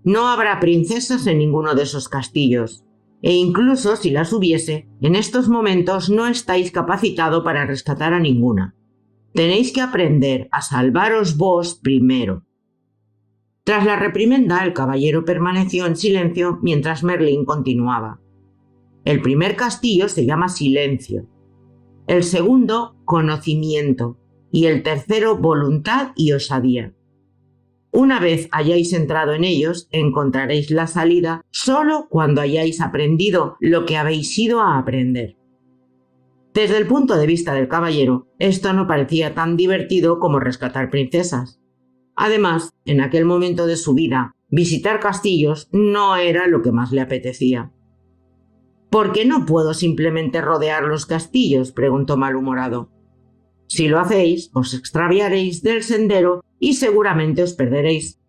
«No habrá princesas en ninguno de esos castillos, e incluso si las hubiese, en estos momentos no estáis capacitado para rescatar a ninguna. Tenéis que aprender a salvaros vos primero». Tras la reprimenda, el caballero permaneció en silencio mientras Merlín continuaba. «El primer castillo se llama Silencio, el segundo Conocimiento y el tercero Voluntad y Osadía. Una vez hayáis entrado en ellos, encontraréis la salida solo cuando hayáis aprendido lo que habéis ido a aprender». Desde el punto de vista del caballero, esto no parecía tan divertido como rescatar princesas. Además, en aquel momento de su vida, visitar castillos no era lo que más le apetecía. «¿Por qué no puedo simplemente rodear los castillos?», preguntó malhumorado. «Si lo hacéis, os extraviaréis del sendero y seguramente os perderéis.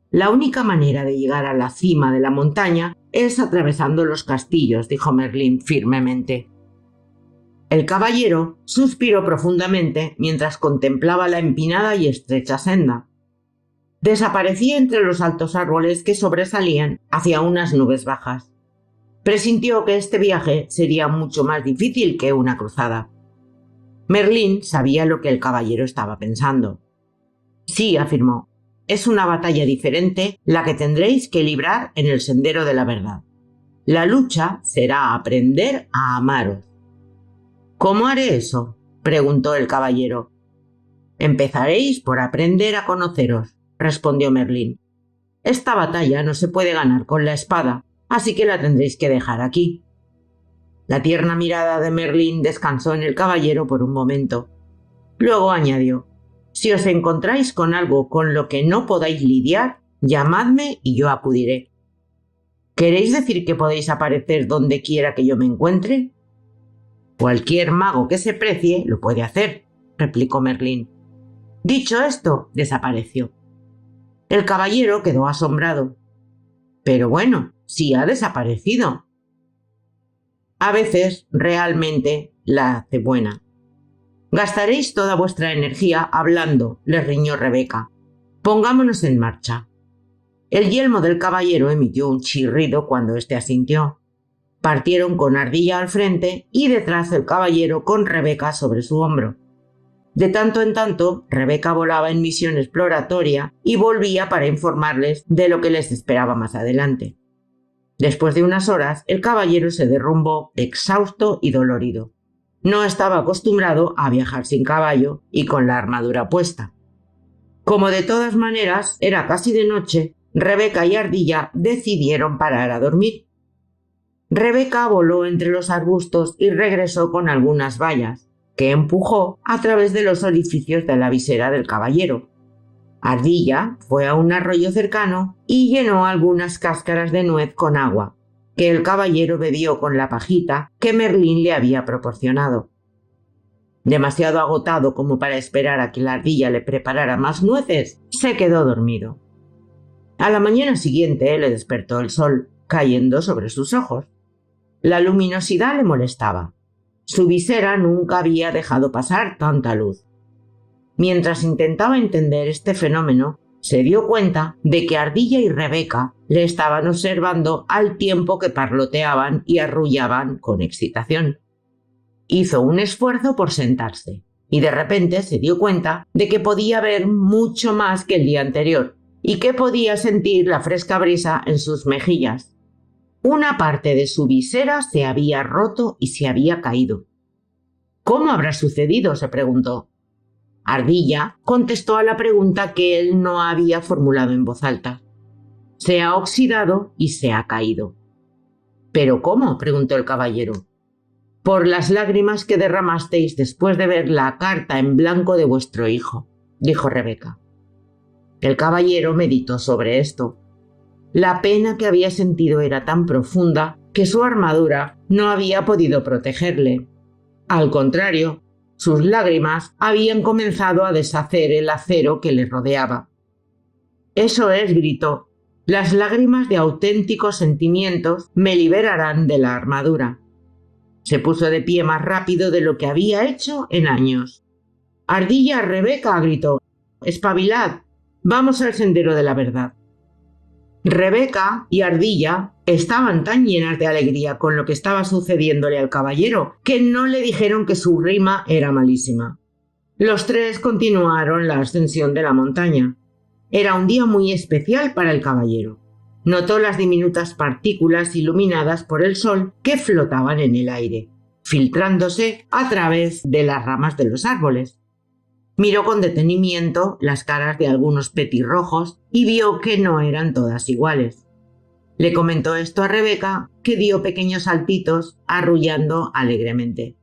La única manera de llegar a la cima de la montaña es atravesando los castillos», dijo Merlín firmemente. El caballero suspiró profundamente mientras contemplaba la empinada y estrecha senda. Desaparecía entre los altos árboles que sobresalían hacia unas nubes bajas. Presintió que este viaje sería mucho más difícil que una cruzada. Merlín sabía lo que el caballero estaba pensando. «Sí», afirmó, «es una batalla diferente la que tendréis que librar en el sendero de la verdad. La lucha será aprender a amaros». «¿Cómo haré eso?», preguntó el caballero. «Empezaréis por aprender a conoceros», respondió Merlín. «Esta batalla no se puede ganar con la espada, así que la tendréis que dejar aquí». La tierna mirada de Merlín descansó en el caballero por un momento. Luego añadió: «Si os encontráis con algo con lo que no podáis lidiar, llamadme y yo acudiré». «¿Queréis decir que podéis aparecer donde quiera que yo me encuentre?». «Cualquier mago que se precie lo puede hacer», replicó Merlín. Dicho esto, desapareció. El caballero quedó asombrado. «Pero bueno, sí ha desaparecido». «A veces realmente la hace buena». «Gastaréis toda vuestra energía hablando», le riñó Rebeca. Pongámonos en marcha. El yelmo del caballero emitió un chirrido cuando éste asintió. Partieron con Ardilla al frente y detrás el caballero con Rebeca sobre su hombro. De tanto en tanto, Rebeca volaba en misión exploratoria y volvía para informarles de lo que les esperaba más adelante. Después de unas horas, el caballero se derrumbó, exhausto y dolorido. No estaba acostumbrado a viajar sin caballo y con la armadura puesta. Como de todas maneras era casi de noche, Rebeca y Ardilla decidieron parar a dormir. Rebeca voló entre los arbustos y regresó con algunas bayas, que empujó a través de los orificios de la visera del caballero. Ardilla fue a un arroyo cercano y llenó algunas cáscaras de nuez con agua, que el caballero bebió con la pajita que Merlín le había proporcionado. Demasiado agotado como para esperar a que la ardilla le preparara más nueces, se quedó dormido. A la mañana siguiente le despertó el sol, cayendo sobre sus ojos. La luminosidad le molestaba. Su visera nunca había dejado pasar tanta luz. Mientras intentaba entender este fenómeno, se dio cuenta de que Ardilla y Rebeca le estaban observando al tiempo que parloteaban y arrullaban con excitación. Hizo un esfuerzo por sentarse y de repente se dio cuenta de que podía ver mucho más que el día anterior y que podía sentir la fresca brisa en sus mejillas. Una parte de su visera se había roto y se había caído. ¿Cómo habrá sucedido?, se preguntó. Ardilla contestó a la pregunta que él no había formulado en voz alta. Se ha oxidado y se ha caído. ¿Pero cómo?, preguntó el caballero. Por las lágrimas que derramasteis después de ver la carta en blanco de vuestro hijo, dijo Rebeca. El caballero meditó sobre esto. La pena que había sentido era tan profunda que su armadura no había podido protegerle. Al contrario, sus lágrimas habían comenzado a deshacer el acero que le rodeaba. Eso es, gritó, las lágrimas de auténticos sentimientos me liberarán de la armadura. Se puso de pie más rápido de lo que había hecho en años. Ardilla, Rebeca, gritó, espabilad, vamos al sendero de la verdad. Rebeca y Ardilla estaban tan llenas de alegría con lo que estaba sucediéndole al caballero que no le dijeron que su rima era malísima. Los tres continuaron la ascensión de la montaña. Era un día muy especial para el caballero. Notó las diminutas partículas iluminadas por el sol que flotaban en el aire, filtrándose a través de las ramas de los árboles. Miró con detenimiento las caras de algunos petirrojos y vio que no eran todas iguales. Le comentó esto a Rebeca, que dio pequeños saltitos, arrullando alegremente.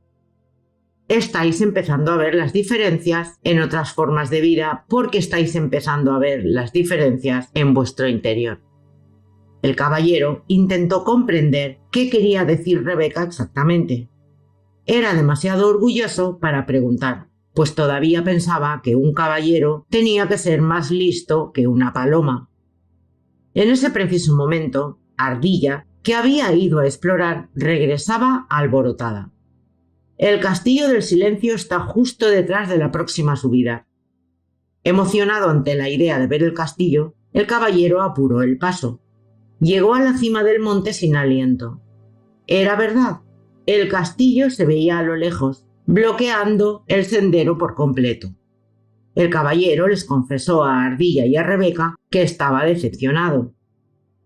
Estáis empezando a ver las diferencias en otras formas de vida porque estáis empezando a ver las diferencias en vuestro interior. El caballero intentó comprender qué quería decir Rebeca exactamente. Era demasiado orgulloso para preguntar, pues todavía pensaba que un caballero tenía que ser más listo que una paloma. En ese preciso momento, Ardilla, que había ido a explorar, regresaba alborotada. El castillo del silencio está justo detrás de la próxima subida. Emocionado ante la idea de ver el castillo, el caballero apuró el paso. Llegó a la cima del monte sin aliento. Era verdad, el castillo se veía a lo lejos, bloqueando el sendero por completo. El caballero les confesó a Ardilla y a Rebeca que estaba decepcionado.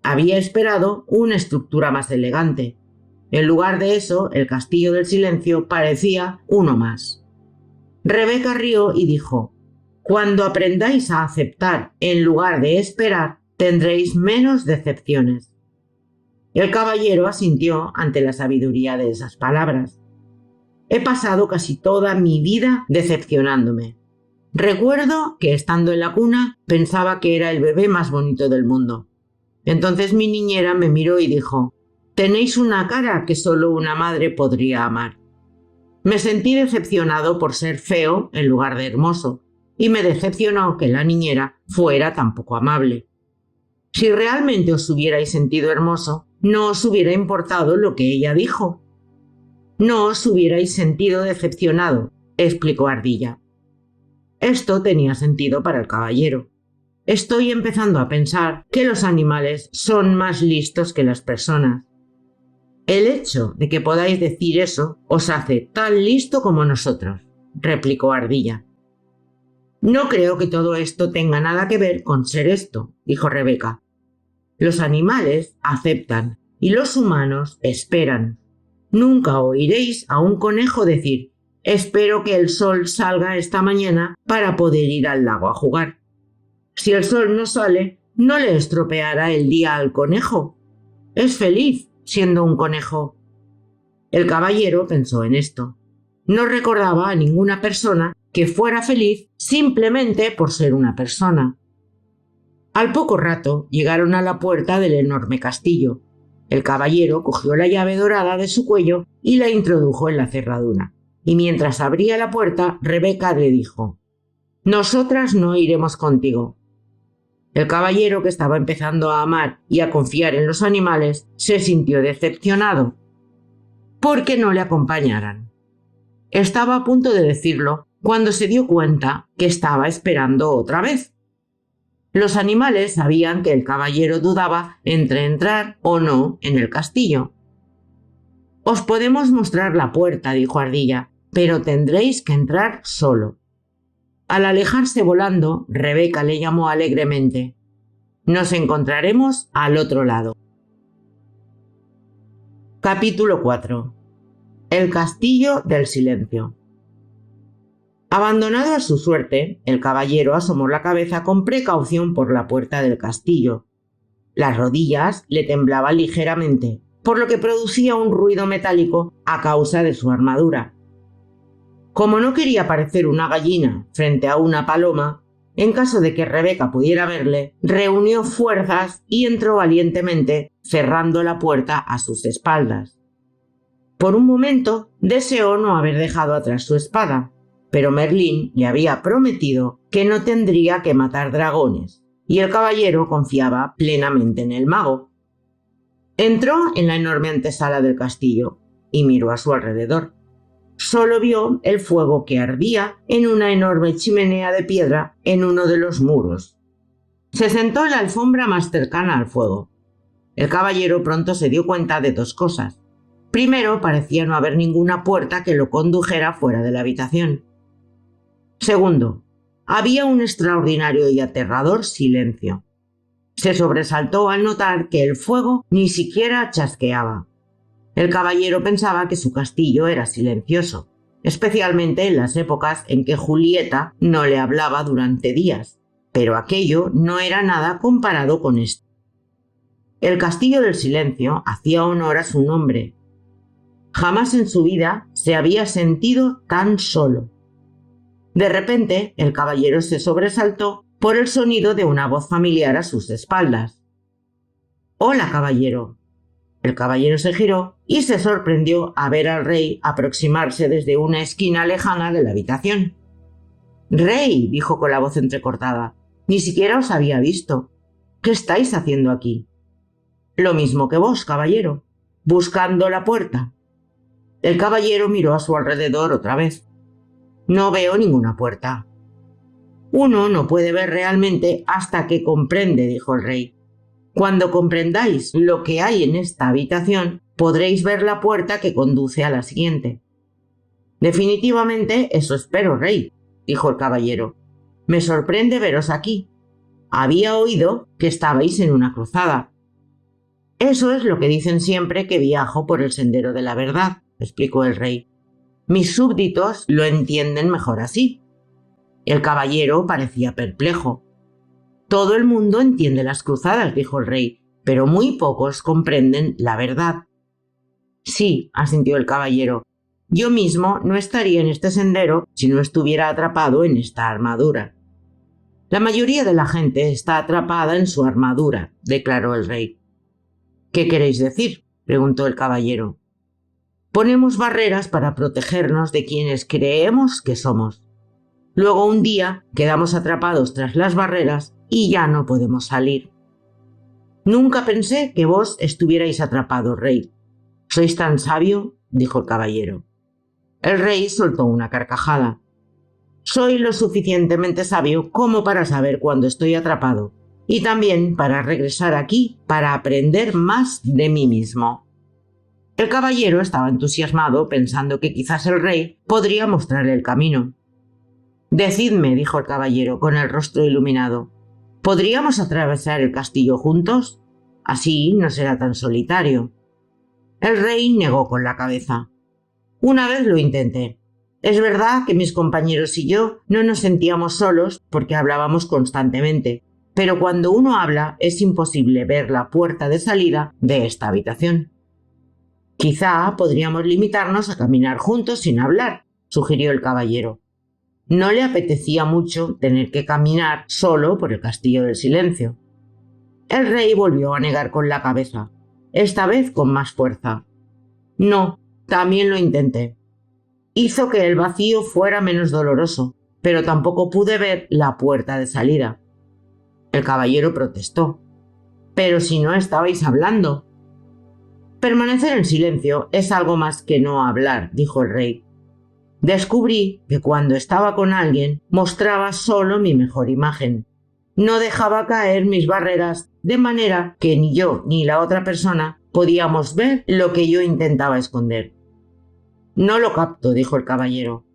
Había esperado una estructura más elegante. En lugar de eso, el castillo del silencio parecía uno más. Rebeca rió y dijo, «Cuando aprendáis a aceptar en lugar de esperar, tendréis menos decepciones». El caballero asintió ante la sabiduría de esas palabras. He pasado casi toda mi vida decepcionándome. Recuerdo que estando en la cuna pensaba que era el bebé más bonito del mundo. Entonces mi niñera me miró y dijo, «Tenéis una cara que solo una madre podría amar». Me sentí decepcionado por ser feo en lugar de hermoso, y me decepcionó que la niñera fuera tan poco amable. Si realmente os hubierais sentido hermoso, no os hubiera importado lo que ella dijo. No os hubierais sentido decepcionado, explicó Ardilla. Esto tenía sentido para el caballero. estoy empezando a pensar que los animales son más listos que las personas. El hecho de que podáis decir eso os hace tan listo como nosotros, replicó Ardilla. No creo que todo esto tenga nada que ver con ser esto, dijo Rebeca. Los animales aceptan y los humanos esperan. Nunca oiréis a un conejo decir: espero que el sol salga esta mañana para poder ir al lago a jugar. Si el sol no sale, no le estropeará el día al conejo. Es feliz siendo un conejo. El caballero pensó en esto. No recordaba a ninguna persona que fuera feliz simplemente por ser una persona. Al poco rato llegaron a la puerta del enorme castillo. El caballero cogió la llave dorada de su cuello y la introdujo en la cerradura. Y mientras abría la puerta, Rebeca le dijo: «Nosotras no iremos contigo». El caballero, que estaba empezando a amar y a confiar en los animales, se sintió decepcionado porque no le acompañaran. Estaba a punto de decirlo cuando se dio cuenta que estaba esperando otra vez. Los animales sabían que el caballero dudaba entre entrar o no en el castillo. «Os podemos mostrar la puerta», dijo Ardilla, «pero tendréis que entrar solo». Al alejarse volando, Rebeca le llamó alegremente: «Nos encontraremos al otro lado». Capítulo 4. El castillo del silencio. Abandonado a su suerte, el caballero asomó la cabeza con precaución por la puerta del castillo. Las rodillas le temblaban ligeramente, por lo que producía un ruido metálico a causa de su armadura. Como no quería parecer una gallina frente a una paloma, en caso de que Rebeca pudiera verle, reunió fuerzas y entró valientemente, cerrando la puerta a sus espaldas. Por un momento deseó no haber dejado atrás su espada, pero Merlín le había prometido que no tendría que matar dragones, y el caballero confiaba plenamente en el mago. Entró en la enorme antesala del castillo y miró a su alrededor. Solo vio el fuego que ardía en una enorme chimenea de piedra en uno de los muros. Se sentó en la alfombra más cercana al fuego. El caballero pronto se dio cuenta de dos cosas. Primero, parecía no haber ninguna puerta que lo condujera fuera de la habitación. Segundo, había un extraordinario y aterrador silencio. Se sobresaltó al notar que el fuego ni siquiera chasqueaba. El caballero pensaba que su castillo era silencioso, especialmente en las épocas en que Julieta no le hablaba durante días, pero aquello no era nada comparado con esto. El castillo del silencio hacía honor a su nombre. Jamás en su vida se había sentido tan solo. De repente, el caballero se sobresaltó por el sonido de una voz familiar a sus espaldas. «Hola, caballero». El caballero se giró y se sorprendió a ver al rey aproximarse desde una esquina lejana de la habitación. «Rey», dijo con la voz entrecortada, «ni siquiera os había visto. ¿Qué estáis haciendo aquí?» «Lo mismo que vos, caballero, buscando la puerta». El caballero miró a su alrededor otra vez. «No veo ninguna puerta». «Uno no puede ver realmente hasta que comprende», dijo el rey. «Cuando comprendáis lo que hay en esta habitación, podréis ver la puerta que conduce a la siguiente». «Definitivamente eso espero, rey», dijo el caballero. «Me sorprende veros aquí. Había oído que estabais en una cruzada». «Eso es lo que dicen siempre que viajo por el sendero de la verdad», explicó el rey. «Mis súbditos lo entienden mejor así». El caballero parecía perplejo. «Todo el mundo entiende las cruzadas», dijo el rey, «pero muy pocos comprenden la verdad». «Sí», asintió el caballero, «yo mismo no estaría en este sendero si no estuviera atrapado en esta armadura». «La mayoría de la gente está atrapada en su armadura», declaró el rey. «¿Qué queréis decir?», preguntó el caballero. «Ponemos barreras para protegernos de quienes creemos que somos. Luego un día quedamos atrapados tras las barreras y ya no podemos salir». «Nunca pensé que vos estuvierais atrapado, rey. ¿Sois tan sabio?», dijo el caballero. El rey soltó una carcajada. Soy lo suficientemente sabio como para saber cuándo estoy atrapado y también para regresar aquí para aprender más de mí mismo. El caballero estaba entusiasmado pensando que quizás el rey podría mostrarle el camino. «Decidme», dijo el caballero con el rostro iluminado, «¿podríamos atravesar el castillo juntos? Así no será tan solitario». El rey negó con la cabeza. «Una vez lo intenté. Es verdad que mis compañeros y yo no nos sentíamos solos porque hablábamos constantemente, pero cuando uno habla es imposible ver la puerta de salida de esta habitación». «Quizá podríamos limitarnos a caminar juntos sin hablar», sugirió el caballero. No le apetecía mucho tener que caminar solo por el castillo del silencio. El rey volvió a negar con la cabeza, esta vez con más fuerza. «No, también lo intenté. Hizo que el vacío fuera menos doloroso, pero tampoco pude ver la puerta de salida». El caballero protestó. «Pero si no estabais hablando». «Permanecer en silencio es algo más que no hablar», dijo el rey. «Descubrí que cuando estaba con alguien mostraba solo mi mejor imagen. No dejaba caer mis barreras, de manera que ni yo ni la otra persona podíamos ver lo que yo intentaba esconder». «No lo capto», dijo el caballero.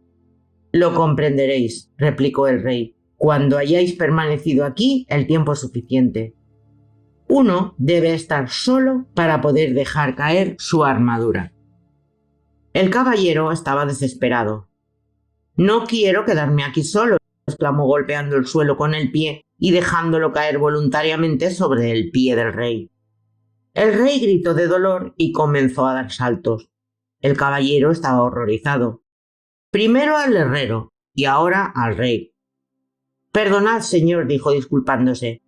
«Lo comprenderéis», replicó el rey, «cuando hayáis permanecido aquí el tiempo suficiente. Uno debe estar solo para poder dejar caer su armadura». El caballero estaba desesperado. «No quiero quedarme aquí solo», exclamó golpeando el suelo con el pie y dejándolo caer voluntariamente sobre el pie del rey. El rey gritó de dolor y comenzó a dar saltos. El caballero estaba horrorizado. Primero al herrero y ahora al rey. «Perdonad, señor», dijo disculpándose.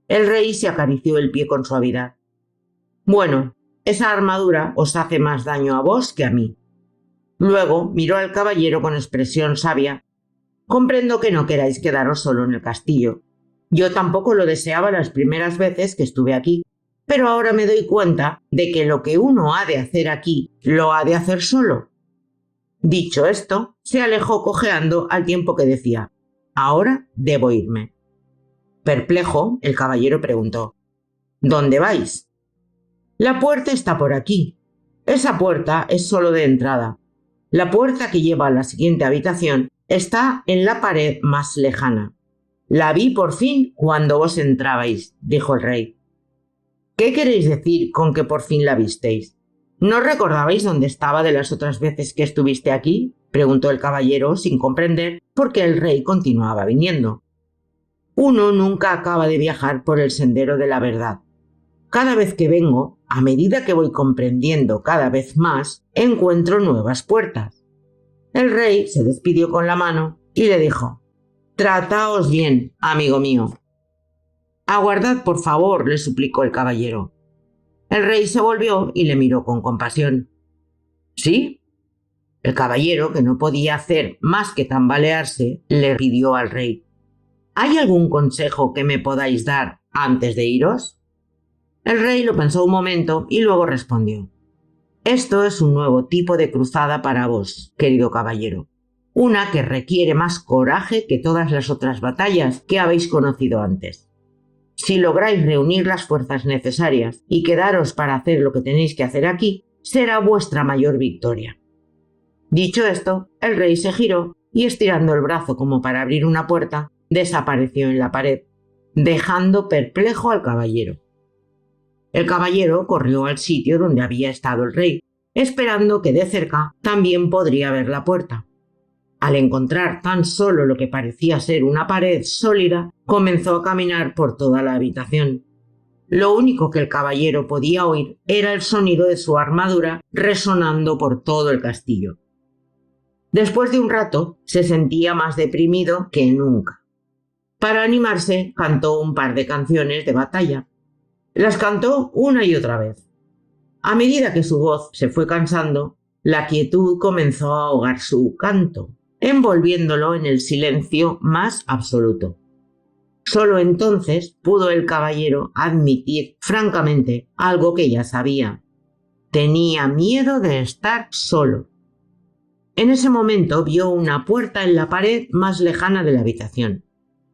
El rey se acarició el pie con suavidad. «Bueno, esa armadura os hace más daño a vos que a mí». Luego miró al caballero con expresión sabia. «Comprendo que no queráis quedaros solo en el castillo. Yo tampoco lo deseaba las primeras veces que estuve aquí, pero ahora me doy cuenta de que lo que uno ha de hacer aquí lo ha de hacer solo». Dicho esto, se alejó cojeando al tiempo que decía: «Ahora debo irme». Perplejo, el caballero preguntó: «¿Dónde vais?» «La puerta está por aquí. Esa puerta es solo de entrada. La puerta que lleva a la siguiente habitación está en la pared más lejana. La vi por fin cuando vos entrabais», dijo el rey. «¿Qué queréis decir con que por fin la visteis? ¿No recordabais dónde estaba de las otras veces que estuviste aquí?», preguntó el caballero sin comprender por qué el rey continuaba viniendo. «Uno nunca acaba de viajar por el sendero de la verdad. Cada vez que vengo, a medida que voy comprendiendo cada vez más, encuentro nuevas puertas». El rey se despidió con la mano y le dijo: «Trataos bien, amigo mío». «Aguardad, por favor», le suplicó el caballero. El rey se volvió y le miró con compasión. «¿Sí?». El caballero, que no podía hacer más que tambalearse, le pidió al rey: «¿Hay algún consejo que me podáis dar antes de iros?». El rey lo pensó un momento y luego respondió: «Esto es un nuevo tipo de cruzada para vos, querido caballero. Una que requiere más coraje que todas las otras batallas que habéis conocido antes. Si lográis reunir las fuerzas necesarias y quedaros para hacer lo que tenéis que hacer aquí, será vuestra mayor victoria». Dicho esto, el rey se giró y, estirando el brazo como para abrir una puerta, desapareció en la pared, dejando perplejo al caballero. El caballero corrió al sitio donde había estado el rey, esperando que de cerca también podría ver la puerta. Al encontrar tan solo lo que parecía ser una pared sólida, comenzó a caminar por toda la habitación. Lo único que el caballero podía oír era el sonido de su armadura resonando por todo el castillo. Después de un rato, se sentía más deprimido que nunca. Para animarse, cantó un par de canciones de batalla. Las cantó una y otra vez. A medida que su voz se fue cansando, la quietud comenzó a ahogar su canto, envolviéndolo en el silencio más absoluto. Solo entonces pudo el caballero admitir francamente algo que ya sabía. Tenía miedo de estar solo. En ese momento vio una puerta en la pared más lejana de la habitación.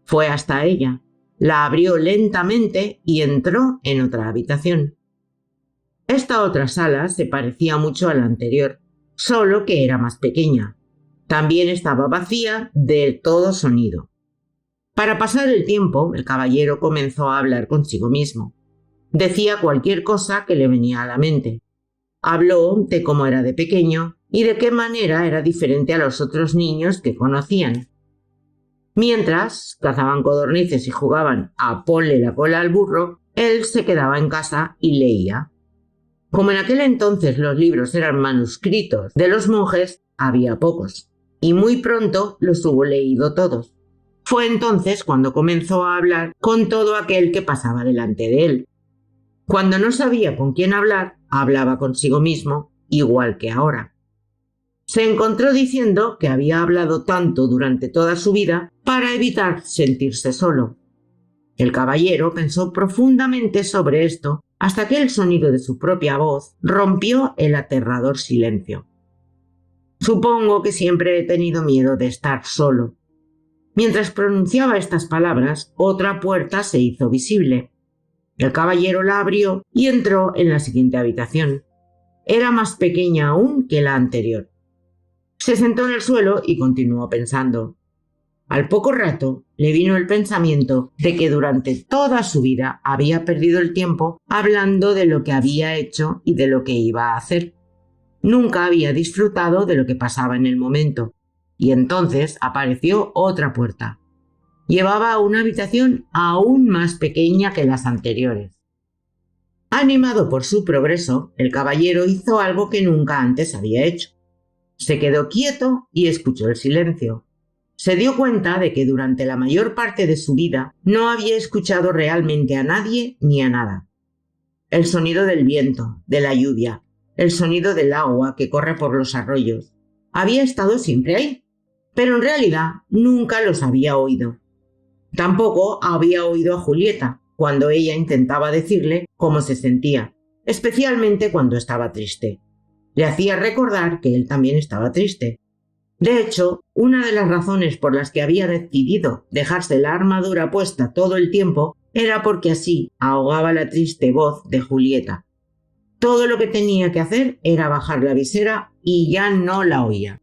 Fue hasta ella, la abrió lentamente y entró en otra habitación. Esta otra sala se parecía mucho a la anterior, solo que era más pequeña. También estaba vacía de todo sonido. Para pasar el tiempo, el caballero comenzó a hablar consigo mismo. Decía cualquier cosa que le venía a la mente. Habló de cómo era de pequeño y de qué manera era diferente a los otros niños que conocían. Mientras cazaban codornices y jugaban a ponle la cola al burro, él se quedaba en casa y leía. Como en aquel entonces los libros eran manuscritos de los monjes, había pocos, y muy pronto los hubo leído todos. Fue entonces cuando comenzó a hablar con todo aquel que pasaba delante de él. Cuando no sabía con quién hablar, hablaba consigo mismo, igual que ahora. Se encontró diciendo que había hablado tanto durante toda su vida para evitar sentirse solo. El caballero pensó profundamente sobre esto hasta que el sonido de su propia voz rompió el aterrador silencio. Supongo que siempre he tenido miedo de estar solo. Mientras pronunciaba estas palabras, otra puerta se hizo visible. El caballero la abrió y entró en la siguiente habitación. Era más pequeña aún que la anterior. Se sentó en el suelo y continuó pensando. Al poco rato le vino el pensamiento de que durante toda su vida había perdido el tiempo hablando de lo que había hecho y de lo que iba a hacer. Nunca había disfrutado de lo que pasaba en el momento, y entonces apareció otra puerta. Llevaba a una habitación aún más pequeña que las anteriores. Animado por su progreso, el caballero hizo algo que nunca antes había hecho. Se quedó quieto y escuchó el silencio. Se dio cuenta de que durante la mayor parte de su vida no había escuchado realmente a nadie ni a nada. El sonido del viento, de la lluvia, el sonido del agua que corre por los arroyos, había estado siempre ahí, pero en realidad nunca los había oído. Tampoco había oído a Julieta cuando ella intentaba decirle cómo se sentía, especialmente cuando estaba triste. Le hacía recordar que él también estaba triste. De hecho, una de las razones por las que había decidido dejarse la armadura puesta todo el tiempo era porque así ahogaba la triste voz de Julieta. Todo lo que tenía que hacer era bajar la visera y ya no la oía.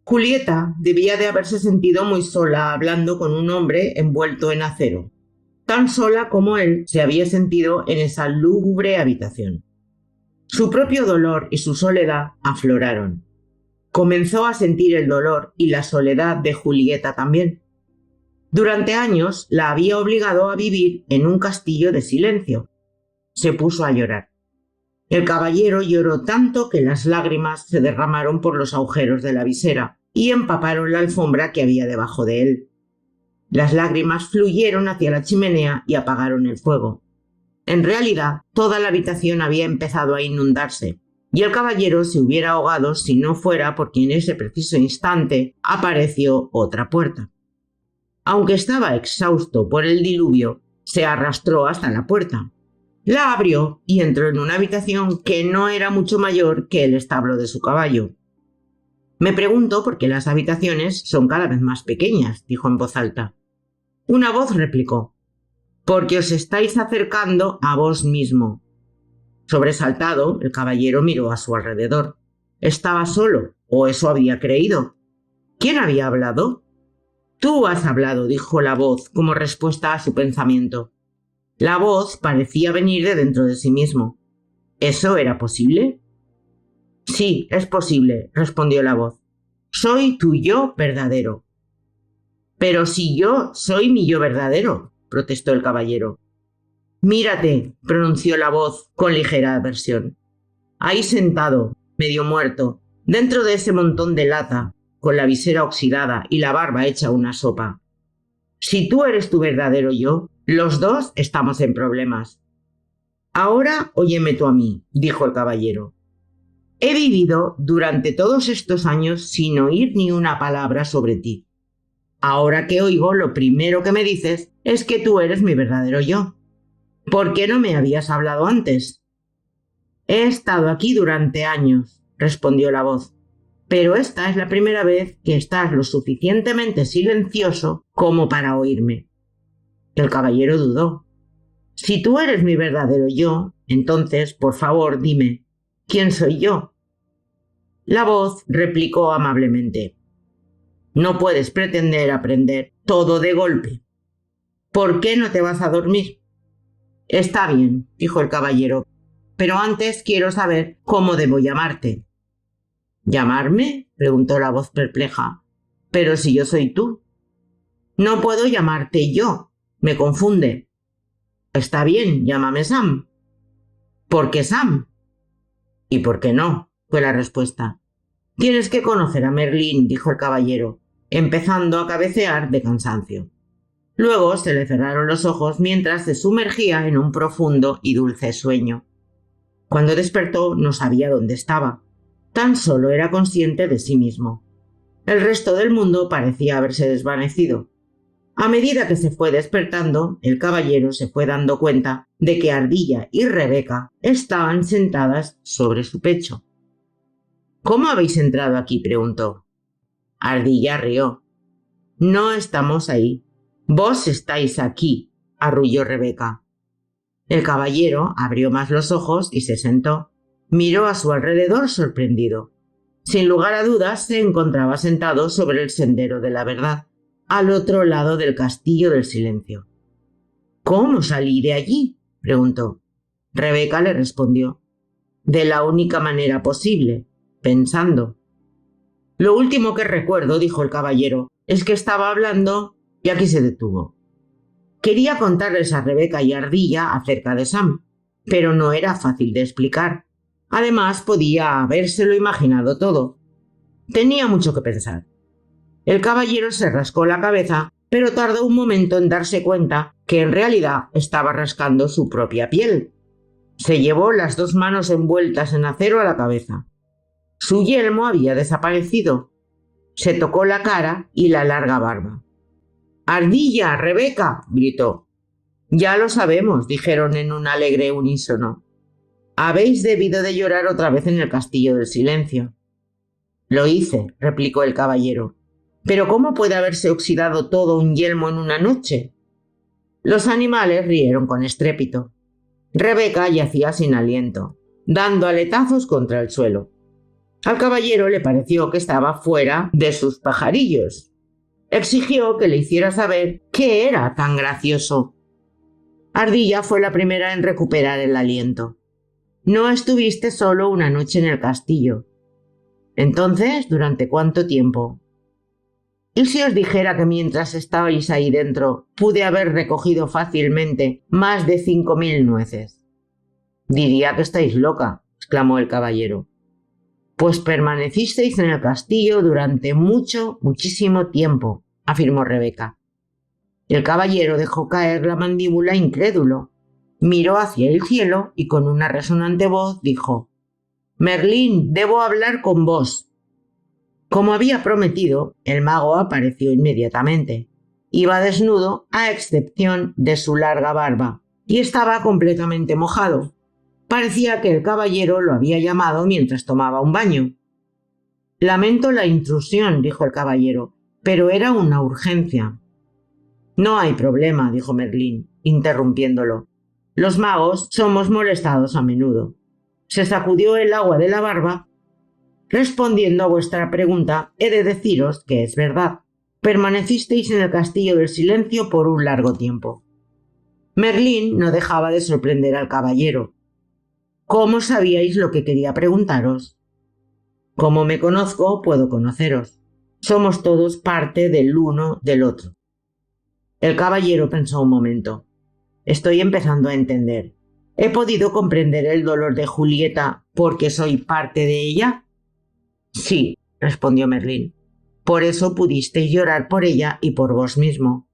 Julieta debía de haberse sentido muy sola hablando con un hombre envuelto en acero, tan sola como él se había sentido en esa lúgubre habitación. Su propio dolor y su soledad afloraron. Comenzó a sentir el dolor y la soledad de Julieta también. Durante años la había obligado a vivir en un castillo de silencio. Se puso a llorar. El caballero lloró tanto que las lágrimas se derramaron por los agujeros de la visera y empaparon la alfombra que había debajo de él. Las lágrimas fluyeron hacia la chimenea y apagaron el fuego. En realidad, toda la habitación había empezado a inundarse, y el caballero se hubiera ahogado si no fuera porque en ese preciso instante apareció otra puerta. Aunque estaba exhausto por el diluvio, se arrastró hasta la puerta. La abrió y entró en una habitación que no era mucho mayor que el establo de su caballo. Me pregunto por qué las habitaciones son cada vez más pequeñas, dijo en voz alta. Una voz replicó: porque os estáis acercando a vos mismo. Sobresaltado, el caballero miró a su alrededor. Estaba solo, o eso había creído. ¿Quién había hablado? Tú has hablado, dijo la voz como respuesta a su pensamiento. La voz parecía venir de dentro de sí mismo. ¿Eso era posible? Sí, es posible, respondió la voz. Soy tu yo verdadero. Pero si yo soy mi yo verdadero, protestó el caballero. Mírate, pronunció la voz con ligera aversión. Ahí sentado, medio muerto, dentro de ese montón de lata, con la visera oxidada y la barba hecha una sopa. Si tú eres tu verdadero yo, los dos estamos en problemas. Ahora óyeme tú a mí, dijo el caballero. He vivido durante todos estos años sin oír ni una palabra sobre ti. Ahora que oigo, lo primero que me dices es que tú eres mi verdadero yo. ¿Por qué no me habías hablado antes? He estado aquí durante años, respondió la voz, pero esta es la primera vez que estás lo suficientemente silencioso como para oírme. El caballero dudó. Si tú eres mi verdadero yo, entonces, por favor, dime, ¿quién soy yo? La voz replicó amablemente. No puedes pretender aprender todo de golpe. ¿Por qué no te vas a dormir? Está bien, dijo el caballero, pero antes quiero saber cómo debo llamarte. ¿Llamarme? Preguntó la voz perpleja. Pero si yo soy tú. No puedo llamarte yo. Me confunde. Está bien, llámame Sam. ¿Por qué Sam? ¿Y por qué no? Fue la respuesta. Tienes que conocer a Merlín, dijo el caballero, empezando a cabecear de cansancio. Luego se le cerraron los ojos mientras se sumergía en un profundo y dulce sueño. Cuando despertó no sabía dónde estaba. Tan solo era consciente de sí mismo. El resto del mundo parecía haberse desvanecido. A medida que se fue despertando, el caballero se fue dando cuenta de que Ardilla y Rebeca estaban sentadas sobre su pecho. ¿Cómo habéis entrado aquí?, preguntó. Ardilla rió. No estamos ahí. Vos estáis aquí, arrulló Rebeca. El caballero abrió más los ojos y se sentó. Miró a su alrededor sorprendido. Sin lugar a dudas, se encontraba sentado sobre el sendero de la verdad, al otro lado del castillo del silencio. ¿Cómo salí de allí?, preguntó. Rebeca le respondió. De la única manera posible, pensando. Lo último que recuerdo, dijo el caballero, es que estaba hablando y aquí se detuvo. Quería contarles a Rebeca y Ardilla acerca de Sam, pero no era fácil de explicar. Además, podía habérselo imaginado todo. Tenía mucho que pensar. El caballero se rascó la cabeza, pero tardó un momento en darse cuenta que en realidad estaba rascando su propia piel. Se llevó las dos manos envueltas en acero a la cabeza. Su yelmo había desaparecido. Se tocó la cara y la larga barba. «¡Ardilla, Rebeca!», gritó. «Ya lo sabemos», dijeron en un alegre unísono. «Habéis debido de llorar otra vez en el castillo del silencio». «Lo hice», replicó el caballero. «¿Pero cómo puede haberse oxidado todo un yelmo en una noche?» Los animales rieron con estrépito. Rebeca yacía sin aliento, dando aletazos contra el suelo. Al caballero le pareció que estaba fuera de sus pajarillos. Exigió que le hiciera saber qué era tan gracioso. Ardilla fue la primera en recuperar el aliento. «No estuviste solo una noche en el castillo». «¿Entonces, durante cuánto tiempo?» «¿Y si os dijera que mientras estabais ahí dentro pude haber recogido fácilmente más de 5000 nueces?» «Diría que estáis loca», exclamó el caballero. «Pues permanecisteis en el castillo durante muchísimo tiempo», afirmó Rebeca. El caballero dejó caer la mandíbula incrédulo, miró hacia el cielo y con una resonante voz dijo: «Merlín, debo hablar con vos». Como había prometido, el mago apareció inmediatamente. Iba desnudo, a excepción de su larga barba, y estaba completamente mojado. Parecía que el caballero lo había llamado mientras tomaba un baño. «Lamento la intrusión», dijo el caballero, «pero era una urgencia». «No hay problema», dijo Merlín, interrumpiéndolo. «Los magos somos molestados a menudo». Se sacudió el agua de la barba. «Respondiendo a vuestra pregunta, he de deciros que es verdad. Permanecisteis en el castillo del silencio por un largo tiempo». Merlín no dejaba de sorprender al caballero. «¿Cómo sabíais lo que quería preguntaros?» «Como me conozco, puedo conoceros. Somos todos parte del uno del otro». El caballero pensó un momento. «Estoy empezando a entender. ¿He podido comprender el dolor de Julieta porque soy parte de ella?» «Sí», respondió Merlín. «Por eso pudisteis llorar por ella y por vos mismo.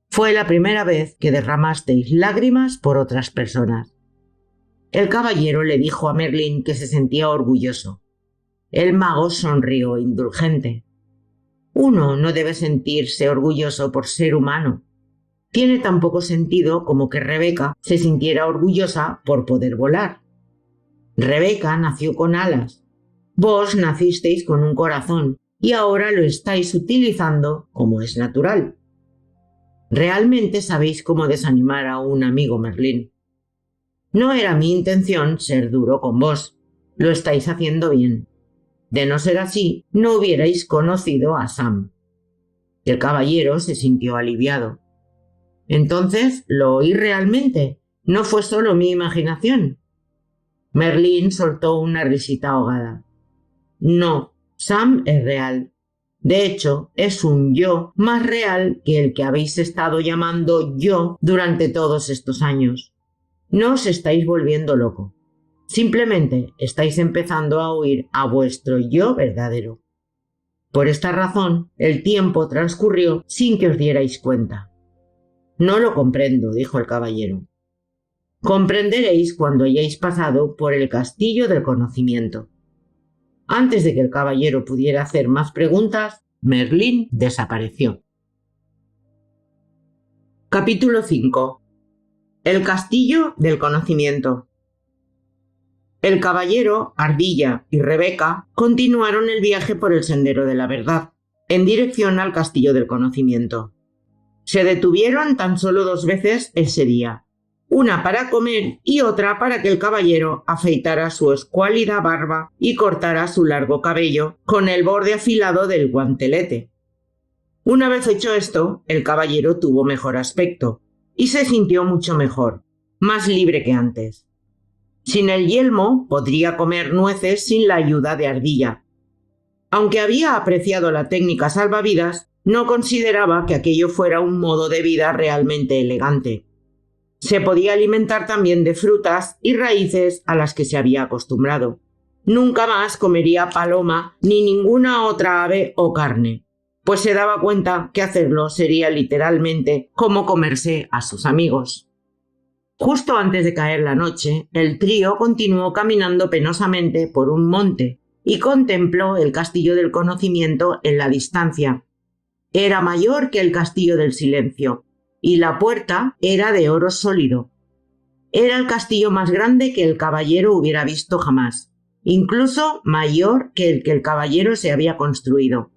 Fue la primera vez que derramasteis lágrimas por otras personas». El caballero le dijo a Merlín que se sentía orgulloso. El mago sonrió indulgente. «Uno no debe sentirse orgulloso por ser humano. Tiene tan poco sentido como que Rebeca se sintiera orgullosa por poder volar. Rebeca nació con alas. Vos nacisteis con un corazón y ahora lo estáis utilizando como es natural. Realmente sabéis cómo desanimar a un amigo, Merlín. No era mi intención ser duro con vos. Lo estáis haciendo bien. De no ser así, no hubierais conocido a Sam. El caballero se sintió aliviado. Entonces, ¿lo oí realmente? ¿No fue solo mi imaginación? Merlín soltó una risita ahogada. No, Sam es real. De hecho, es un yo más real que el que habéis estado llamando yo durante todos estos años. No os estáis volviendo loco. Simplemente estáis empezando a oír a vuestro yo verdadero. Por esta razón, el tiempo transcurrió sin que os dierais cuenta. No lo comprendo, dijo el caballero. Comprenderéis cuando hayáis pasado por el castillo del conocimiento. Antes de que el caballero pudiera hacer más preguntas, Merlín desapareció. Capítulo 5. El castillo del conocimiento. El caballero, Ardilla y Rebeca continuaron el viaje por el sendero de la verdad, en dirección al castillo del conocimiento. Se detuvieron tan solo 2 veces ese día, una para comer y otra para que el caballero afeitara su escuálida barba y cortara su largo cabello con el borde afilado del guantelete. Una vez hecho esto, el caballero tuvo mejor aspecto y se sintió mucho mejor, más libre que antes. Sin el yelmo podría comer nueces sin la ayuda de Ardilla. Aunque había apreciado la técnica salvavidas, no consideraba que aquello fuera un modo de vida realmente elegante. Se podía alimentar también de frutas y raíces a las que se había acostumbrado. Nunca más comería paloma ni ninguna otra ave o carne, pues se daba cuenta que hacerlo sería literalmente como comerse a sus amigos. Justo antes de caer la noche, el trío continuó caminando penosamente por un monte y contempló el castillo del conocimiento en la distancia. Era mayor que el castillo del silencio, y la puerta era de oro sólido. Era el castillo más grande que el caballero hubiera visto jamás, incluso mayor que el caballero se había construido.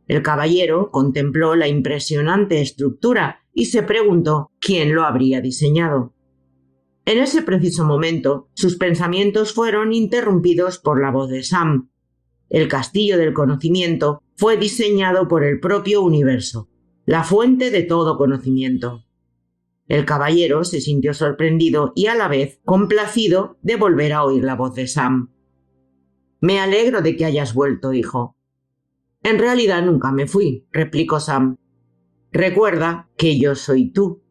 El caballero contempló la impresionante estructura y se preguntó quién lo habría diseñado. En ese preciso momento, sus pensamientos fueron interrumpidos por la voz de Sam. El castillo del conocimiento fue diseñado por el propio universo, la fuente de todo conocimiento. El caballero se sintió sorprendido y a la vez complacido de volver a oír la voz de Sam. «Me alegro de que hayas vuelto», dijo. «En realidad nunca me fui», replicó Sam. «Recuerda que yo soy tú».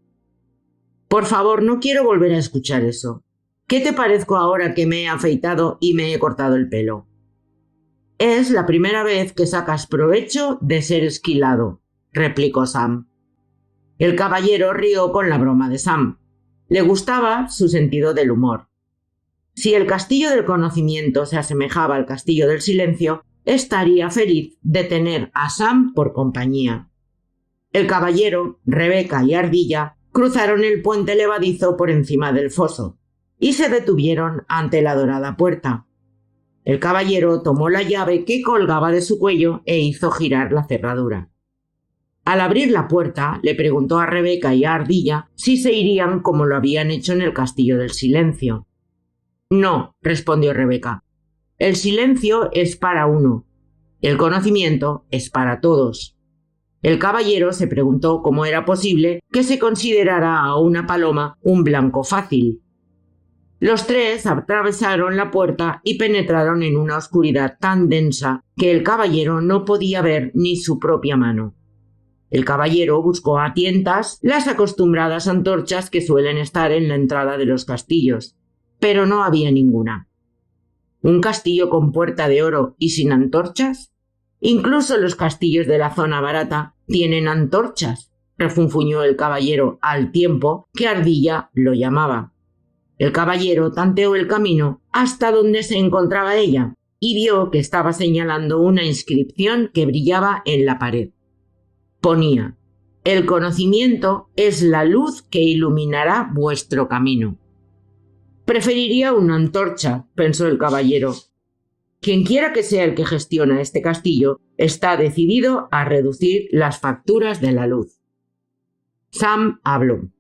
«Por favor, no quiero volver a escuchar eso. ¿Qué te parezco ahora que me he afeitado y me he cortado el pelo?» «Es la primera vez que sacas provecho de ser esquilado», replicó Sam. El caballero rió con la broma de Sam. Le gustaba su sentido del humor. Si el castillo del conocimiento se asemejaba al castillo del silencio, estaría feliz de tener a Sam por compañía. El caballero, Rebeca y Ardilla cruzaron el puente levadizo por encima del foso y se detuvieron ante la dorada puerta. El caballero tomó la llave que colgaba de su cuello e hizo girar la cerradura. Al abrir la puerta, le preguntó a Rebeca y a Ardilla si se irían como lo habían hecho en el castillo del silencio. «No», respondió Rebeca. «El silencio es para uno. El conocimiento es para todos». El caballero se preguntó cómo era posible que se considerara a una paloma un blanco fácil. Los 3 atravesaron la puerta y penetraron en una oscuridad tan densa que el caballero no podía ver ni su propia mano. El caballero buscó a tientas las acostumbradas antorchas que suelen estar en la entrada de los castillos, pero no había ninguna. ¿Un castillo con puerta de oro y sin antorchas? Incluso los castillos de la zona barata tienen antorchas, refunfuñó el caballero al tiempo que Ardilla lo llamaba. El caballero tanteó el camino hasta donde se encontraba ella y vio que estaba señalando una inscripción que brillaba en la pared. Ponía: «El conocimiento es la luz que iluminará vuestro camino». «Preferiría una antorcha», pensó el caballero. Quienquiera que sea el que gestiona este castillo, está decidido a reducir las facturas de la luz. Sam habló.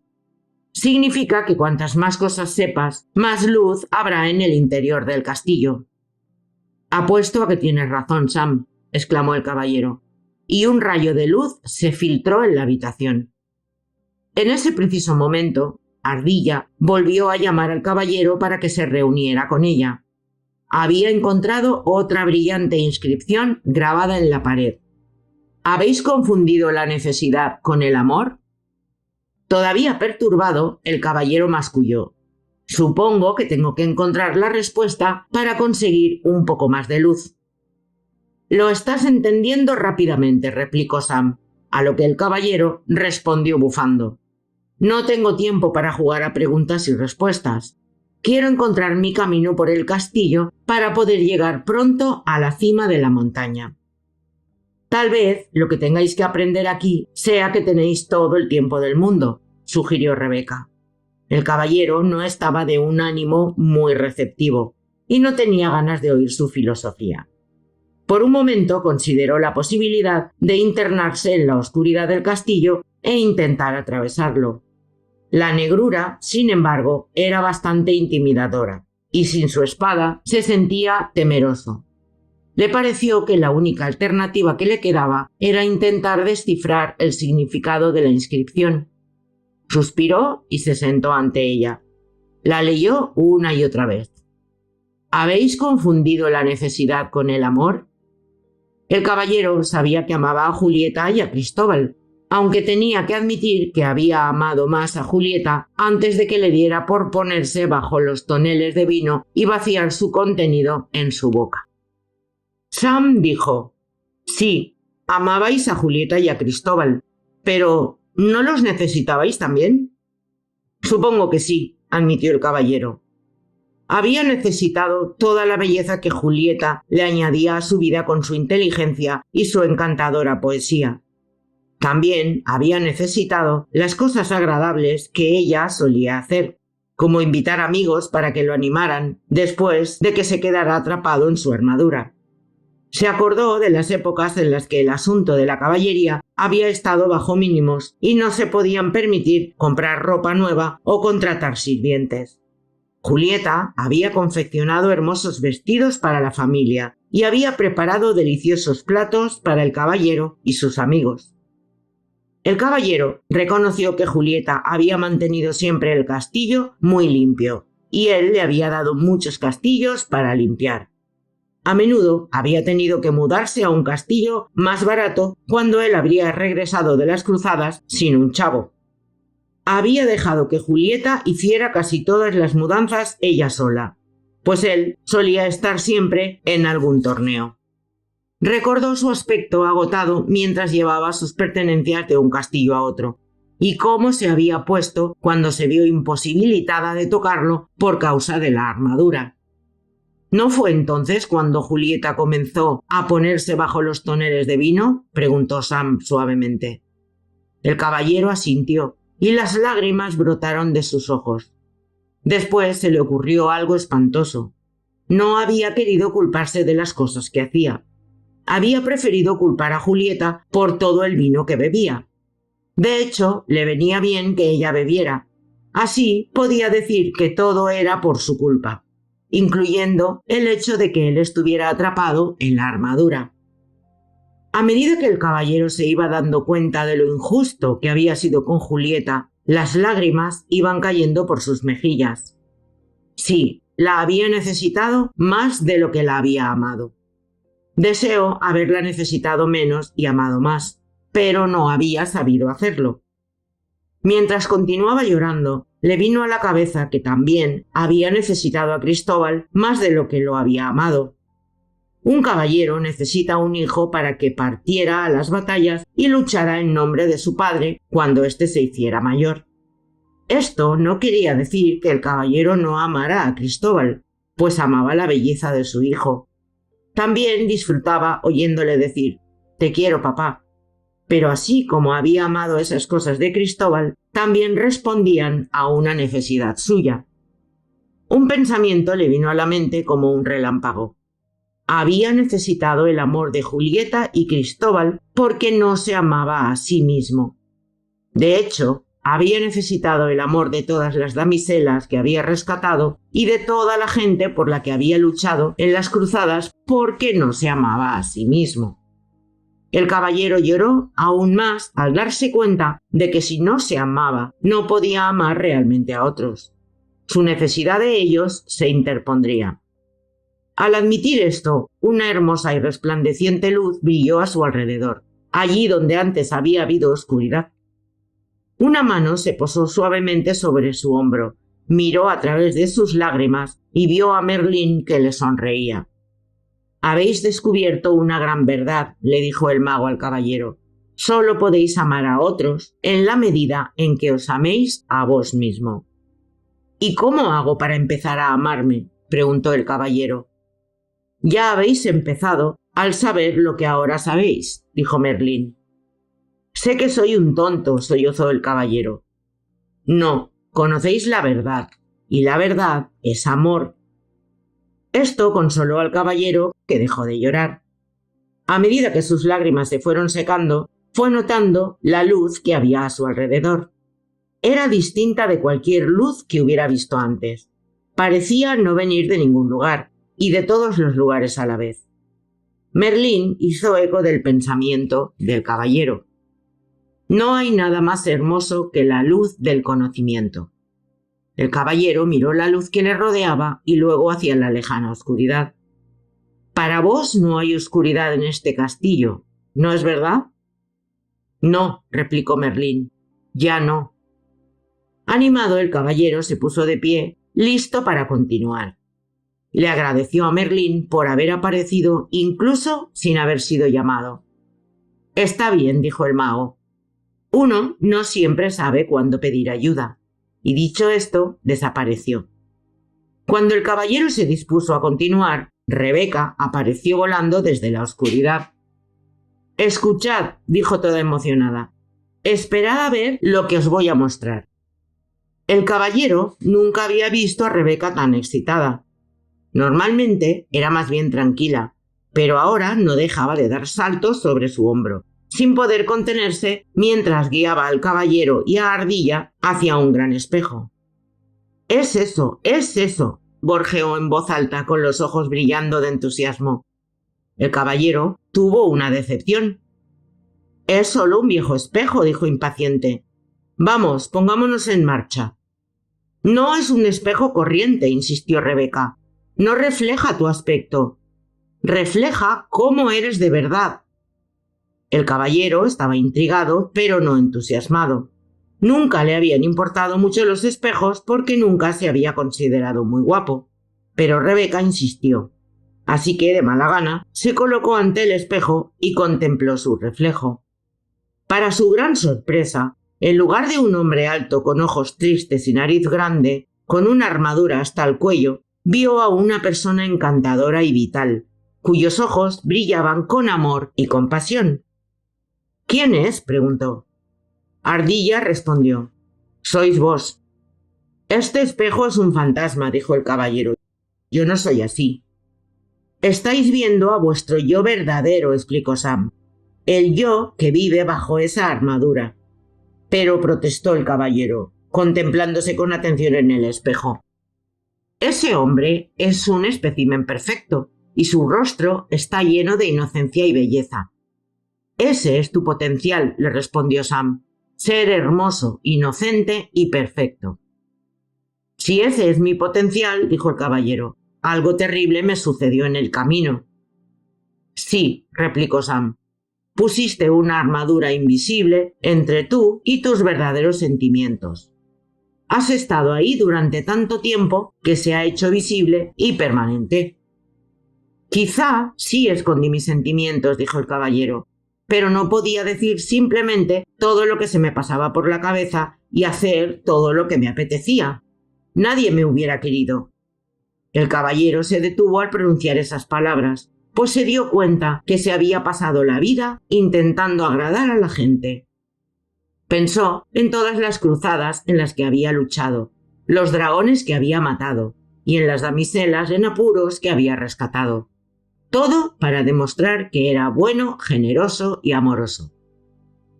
Significa que cuantas más cosas sepas, más luz habrá en el interior del castillo. Apuesto a que tienes razón, Sam, exclamó el caballero, y un rayo de luz se filtró en la habitación. En ese preciso momento, Ardilla volvió a llamar al caballero para que se reuniera con ella. Había encontrado otra brillante inscripción grabada en la pared. ¿Habéis confundido la necesidad con el amor? Todavía perturbado, el caballero masculló. Supongo que tengo que encontrar la respuesta para conseguir un poco más de luz. Lo estás entendiendo rápidamente, replicó Sam, a lo que el caballero respondió bufando. No tengo tiempo para jugar a preguntas y respuestas. Quiero encontrar mi camino por el castillo para poder llegar pronto a la cima de la montaña. Tal vez lo que tengáis que aprender aquí sea que tenéis todo el tiempo del mundo, sugirió Rebeca. El caballero no estaba de un ánimo muy receptivo y no tenía ganas de oír su filosofía. Por un momento consideró la posibilidad de internarse en la oscuridad del castillo e intentar atravesarlo. La negrura, sin embargo, era bastante intimidadora, y sin su espada se sentía temeroso. Le pareció que la única alternativa que le quedaba era intentar descifrar el significado de la inscripción. Suspiró y se sentó ante ella. La leyó una y otra vez. ¿Habéis confundido la necesidad con el amor? El caballero sabía que amaba a Julieta y a Cristóbal, aunque tenía que admitir que había amado más a Julieta antes de que le diera por ponerse bajo los toneles de vino y vaciar su contenido en su boca. Sam dijo: «Sí, amabais a Julieta y a Cristóbal, pero ¿no los necesitabais también?» «Supongo que sí», admitió el caballero. Había necesitado toda la belleza que Julieta le añadía a su vida con su inteligencia y su encantadora poesía. También había necesitado las cosas agradables que ella solía hacer, como invitar amigos para que lo animaran después de que se quedara atrapado en su armadura. Se acordó de las épocas en las que el asunto de la caballería había estado bajo mínimos y no se podían permitir comprar ropa nueva o contratar sirvientes. Julieta había confeccionado hermosos vestidos para la familia y había preparado deliciosos platos para el caballero y sus amigos. El caballero reconoció que Julieta había mantenido siempre el castillo muy limpio, y él le había dado muchos castillos para limpiar. A menudo había tenido que mudarse a un castillo más barato cuando él habría regresado de las cruzadas sin un chavo. Había dejado que Julieta hiciera casi todas las mudanzas ella sola, pues él solía estar siempre en algún torneo. Recordó su aspecto agotado mientras llevaba sus pertenencias de un castillo a otro, y cómo se había puesto cuando se vio imposibilitada de tocarlo por causa de la armadura. ¿No fue entonces cuando Julieta comenzó a ponerse bajo los toneles de vino?, preguntó Sam suavemente. El caballero asintió, y las lágrimas brotaron de sus ojos. Después se le ocurrió algo espantoso. No había querido culparse de las cosas que hacía. Había preferido culpar a Julieta por todo el vino que bebía. De hecho, le venía bien que ella bebiera. Así podía decir que todo era por su culpa, incluyendo el hecho de que él estuviera atrapado en la armadura. A medida que el caballero se iba dando cuenta de lo injusto que había sido con Julieta, las lágrimas iban cayendo por sus mejillas. Sí, la había necesitado más de lo que la había amado. Deseó haberla necesitado menos y amado más, pero no había sabido hacerlo. Mientras continuaba llorando, le vino a la cabeza que también había necesitado a Cristóbal más de lo que lo había amado. Un caballero necesita un hijo para que partiera a las batallas y luchara en nombre de su padre cuando éste se hiciera mayor. Esto no quería decir que el caballero no amara a Cristóbal, pues amaba la belleza de su hijo. También disfrutaba oyéndole decir: «Te quiero, papá». Pero así como había amado esas cosas de Cristóbal, también respondían a una necesidad suya. Un pensamiento le vino a la mente como un relámpago. Había necesitado el amor de Julieta y Cristóbal porque no se amaba a sí mismo. De hecho, había necesitado el amor de todas las damiselas que había rescatado y de toda la gente por la que había luchado en las cruzadas porque no se amaba a sí mismo. El caballero lloró aún más al darse cuenta de que si no se amaba, no podía amar realmente a otros. Su necesidad de ellos se interpondría. Al admitir esto, una hermosa y resplandeciente luz brilló a su alrededor, allí donde antes había habido oscuridad. Una mano se posó suavemente sobre su hombro, miró a través de sus lágrimas y vio a Merlín que le sonreía. «Habéis descubierto una gran verdad», le dijo el mago al caballero. «Solo podéis amar a otros en la medida en que os améis a vos mismo». «¿Y cómo hago para empezar a amarme?», preguntó el caballero. «Ya habéis empezado al saber lo que ahora sabéis», dijo Merlín. «Sé que soy un tonto», sollozó el caballero. «No, conocéis la verdad, y la verdad es amor». Esto consoló al caballero, que dejó de llorar. A medida que sus lágrimas se fueron secando, fue notando la luz que había a su alrededor. Era distinta de cualquier luz que hubiera visto antes. Parecía no venir de ningún lugar, y de todos los lugares a la vez. Merlín hizo eco del pensamiento del caballero. No hay nada más hermoso que la luz del conocimiento. El caballero miró la luz que le rodeaba y luego hacia la lejana oscuridad. «Para vos no hay oscuridad en este castillo, ¿no es verdad?» «No», replicó Merlín, «ya no». Animado, el caballero se puso de pie, listo para continuar. Le agradeció a Merlín por haber aparecido incluso sin haber sido llamado. «Está bien», dijo el mago. «Uno no siempre sabe cuándo pedir ayuda». Y dicho esto, desapareció. Cuando el caballero se dispuso a continuar, Rebeca apareció volando desde la oscuridad. «Escuchad», dijo toda emocionada. «Esperad a ver lo que os voy a mostrar». El caballero nunca había visto a Rebeca tan excitada. Normalmente era más bien tranquila, pero ahora no dejaba de dar saltos sobre su hombro, sin poder contenerse mientras guiaba al caballero y a Ardilla hacia un gran espejo. «Es eso, gorjeó en voz alta con los ojos brillando de entusiasmo. El caballero tuvo una decepción. «Es solo un viejo espejo», dijo impaciente. «Vamos, pongámonos en marcha». «No es un espejo corriente», insistió Rebeca. «No refleja tu aspecto. Refleja cómo eres de verdad». El caballero estaba intrigado, pero no entusiasmado. Nunca le habían importado mucho los espejos porque nunca se había considerado muy guapo. Pero Rebeca insistió. Así que, de mala gana, se colocó ante el espejo y contempló su reflejo. Para su gran sorpresa, en lugar de un hombre alto con ojos tristes y nariz grande, con una armadura hasta el cuello, vio a una persona encantadora y vital, cuyos ojos brillaban con amor y compasión. «¿Quién es?», preguntó. Ardilla respondió. «Sois vos». «Este espejo es un fantasma», dijo el caballero. «Yo no soy así». «Estáis viendo a vuestro yo verdadero», explicó Sam. «El yo que vive bajo esa armadura». «Pero», protestó el caballero, contemplándose con atención en el espejo. «Ese hombre es un espécimen perfecto, y su rostro está lleno de inocencia y belleza». «Ese es tu potencial», le respondió Sam. «Ser hermoso, inocente y perfecto». «Si ese es mi potencial», dijo el caballero, «algo terrible me sucedió en el camino». «Sí», replicó Sam. «Pusiste una armadura invisible entre tú y tus verdaderos sentimientos. Has estado ahí durante tanto tiempo que se ha hecho visible y permanente». «Quizá sí escondí mis sentimientos», dijo el caballero, «pero no podía decir simplemente todo lo que se me pasaba por la cabeza y hacer todo lo que me apetecía. Nadie me hubiera querido». El caballero se detuvo al pronunciar esas palabras, pues se dio cuenta que se había pasado la vida intentando agradar a la gente. Pensó en todas las cruzadas en las que había luchado, los dragones que había matado y en las damiselas en apuros que había rescatado. Todo para demostrar que era bueno, generoso y amoroso.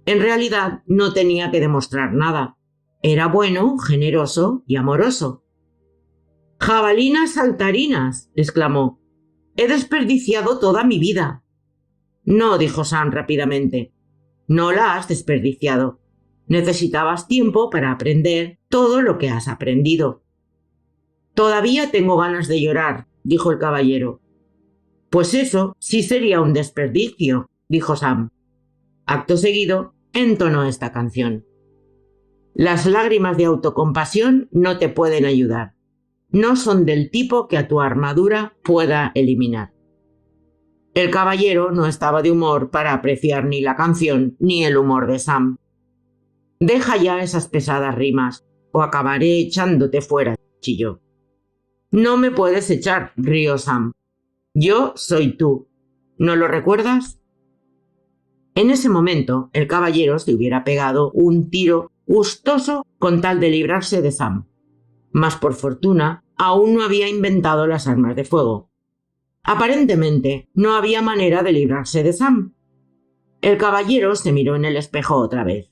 En realidad no tenía que demostrar nada. Era bueno, generoso y amoroso. «¡Jabalinas saltarinas!», exclamó. «He desperdiciado toda mi vida». «No», dijo Sam rápidamente. «No la has desperdiciado. Necesitabas tiempo para aprender todo lo que has aprendido». «Todavía tengo ganas de llorar», dijo el caballero. «Pues eso sí sería un desperdicio», dijo Sam. Acto seguido, entonó esta canción. «Las lágrimas de autocompasión no te pueden ayudar. No son del tipo que a tu armadura pueda eliminar». El caballero no estaba de humor para apreciar ni la canción ni el humor de Sam. «Deja ya esas pesadas rimas, o acabaré echándote fuera», chilló. «No me puedes echar», rió Sam. «Yo soy tú. ¿No lo recuerdas?». En ese momento, el caballero se hubiera pegado un tiro gustoso con tal de librarse de Sam. Mas por fortuna, aún no había inventado las armas de fuego. Aparentemente, no había manera de librarse de Sam. El caballero se miró en el espejo otra vez.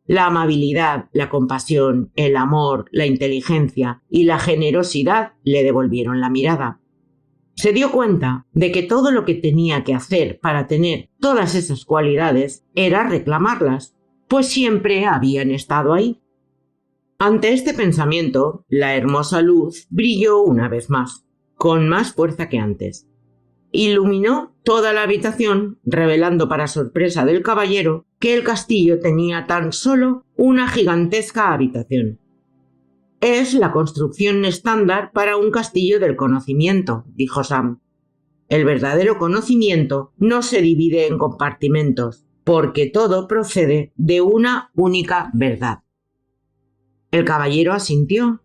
La amabilidad, la compasión, el amor, la inteligencia y la generosidad le devolvieron la mirada. Se dio cuenta de que todo lo que tenía que hacer para tener todas esas cualidades era reclamarlas, pues siempre habían estado ahí. Ante este pensamiento, la hermosa luz brilló una vez más, con más fuerza que antes. Iluminó toda la habitación, revelando para sorpresa del caballero que el castillo tenía tan solo una gigantesca habitación. «Es la construcción estándar para un castillo del conocimiento», dijo Sam. «El verdadero conocimiento no se divide en compartimentos, porque todo procede de una única verdad». El caballero asintió.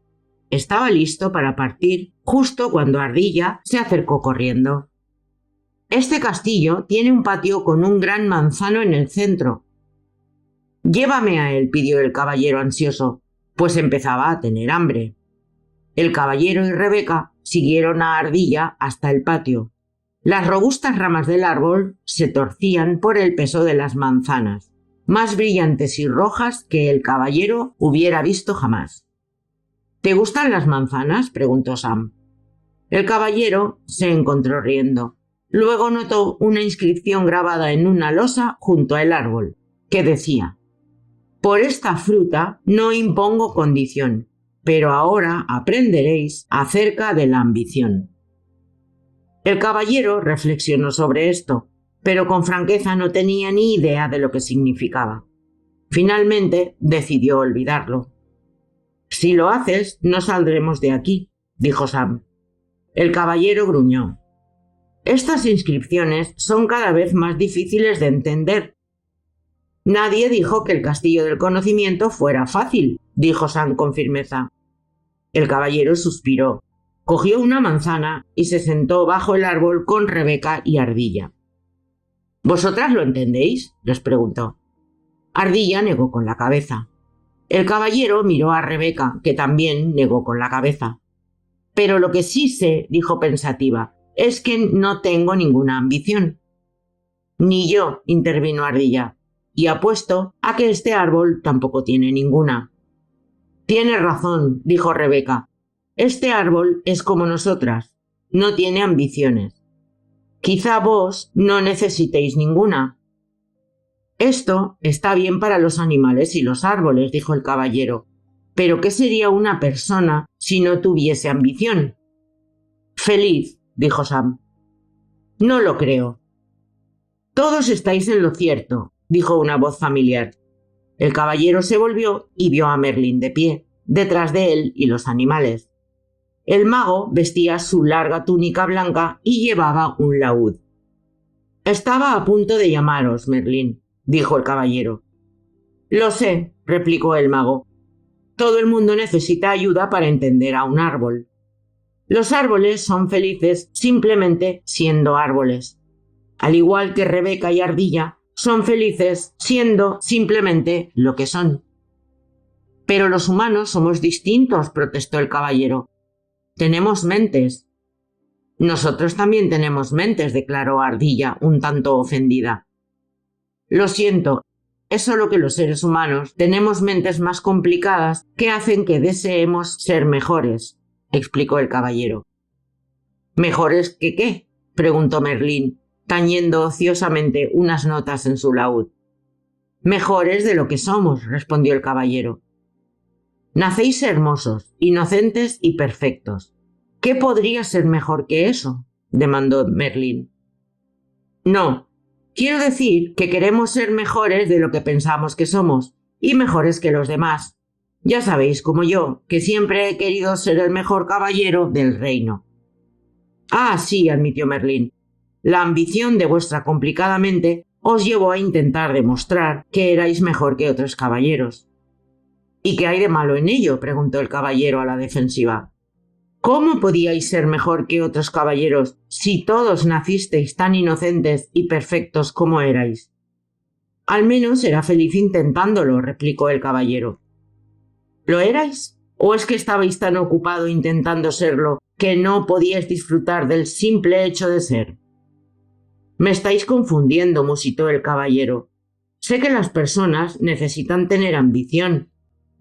Estaba listo para partir justo cuando Ardilla se acercó corriendo. «Este castillo tiene un patio con un gran manzano en el centro». «Llévame a él», pidió el caballero ansioso, pues empezaba a tener hambre. El caballero y Rebeca siguieron a Ardilla hasta el patio. Las robustas ramas del árbol se torcían por el peso de las manzanas, más brillantes y rojas que el caballero hubiera visto jamás. «¿Te gustan las manzanas?», preguntó Sam. El caballero se encontró riendo. Luego notó una inscripción grabada en una losa junto al árbol, que decía: «Por esta fruta no impongo condición, pero ahora aprenderéis acerca de la ambición». El caballero reflexionó sobre esto, pero con franqueza no tenía ni idea de lo que significaba. Finalmente decidió olvidarlo. «Si lo haces, no saldremos de aquí», dijo Sam. El caballero gruñó. «Estas inscripciones son cada vez más difíciles de entender». «Nadie dijo que el castillo del conocimiento fuera fácil», dijo Sam con firmeza. El caballero suspiró, cogió una manzana y se sentó bajo el árbol con Rebeca y Ardilla. «¿Vosotras lo entendéis?», les preguntó. Ardilla negó con la cabeza. El caballero miró a Rebeca, que también negó con la cabeza. «Pero lo que sí sé», dijo pensativa, «es que no tengo ninguna ambición». «Ni yo», intervino Ardilla, «y apuesto a que este árbol tampoco tiene ninguna». «Tienes razón», dijo Rebeca. «Este árbol es como nosotras, no tiene ambiciones. Quizá vos no necesitéis ninguna». «Esto está bien para los animales y los árboles», dijo el caballero. «Pero ¿qué sería una persona si no tuviese ambición?» «Feliz», dijo Sam. «No lo creo». «Todos estáis en lo cierto», dijo una voz familiar. El caballero se volvió y vio a Merlín de pie, detrás de él y los animales. El mago vestía su larga túnica blanca y llevaba un laúd. «Estaba a punto de llamaros, Merlín», dijo el caballero. «Lo sé», replicó el mago. «Todo el mundo necesita ayuda para entender a un árbol. Los árboles son felices simplemente siendo árboles. Al igual que Rebeca y Ardilla, son felices siendo simplemente lo que son». «Pero los humanos somos distintos», protestó el caballero. «Tenemos mentes». Nosotros también tenemos mentes, declaró Ardilla, un tanto ofendida. Lo siento, es solo que los seres humanos tenemos mentes más complicadas que hacen que deseemos ser mejores, explicó el caballero. ¿Mejores que qué?, preguntó Merlín, tañendo ociosamente unas notas en su laúd. Mejores de lo que somos, respondió el caballero. Nacéis hermosos, inocentes y perfectos. ¿Qué podría ser mejor que eso?, demandó Merlín. No, quiero decir que queremos ser mejores de lo que pensamos que somos, y mejores que los demás. Ya sabéis, como yo, que siempre he querido ser el mejor caballero del reino. Ah, sí, admitió Merlín. La ambición de vuestra complicada mente os llevó a intentar demostrar que erais mejor que otros caballeros. ¿Y qué hay de malo en ello?, preguntó el caballero a la defensiva. ¿Cómo podíais ser mejor que otros caballeros si todos nacisteis tan inocentes y perfectos como erais? Al menos era feliz intentándolo, replicó el caballero. ¿Lo erais? ¿O es que estabais tan ocupado intentando serlo que no podíais disfrutar del simple hecho de ser? Me estáis confundiendo, musitó el caballero. Sé que las personas necesitan tener ambición,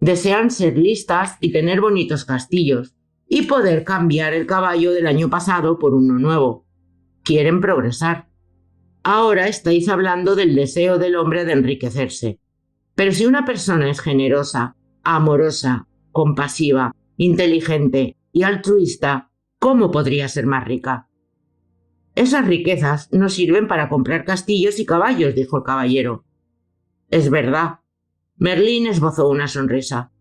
desean ser listas y tener bonitos castillos, y poder cambiar el caballo del año pasado por uno nuevo. Quieren progresar. Ahora estáis hablando del deseo del hombre de enriquecerse. Pero si una persona es generosa, amorosa, compasiva, inteligente y altruista, ¿cómo podría ser más rica? Esas riquezas no sirven para comprar castillos y caballos, dijo el caballero. Es verdad. Merlín esbozó una sonrisa.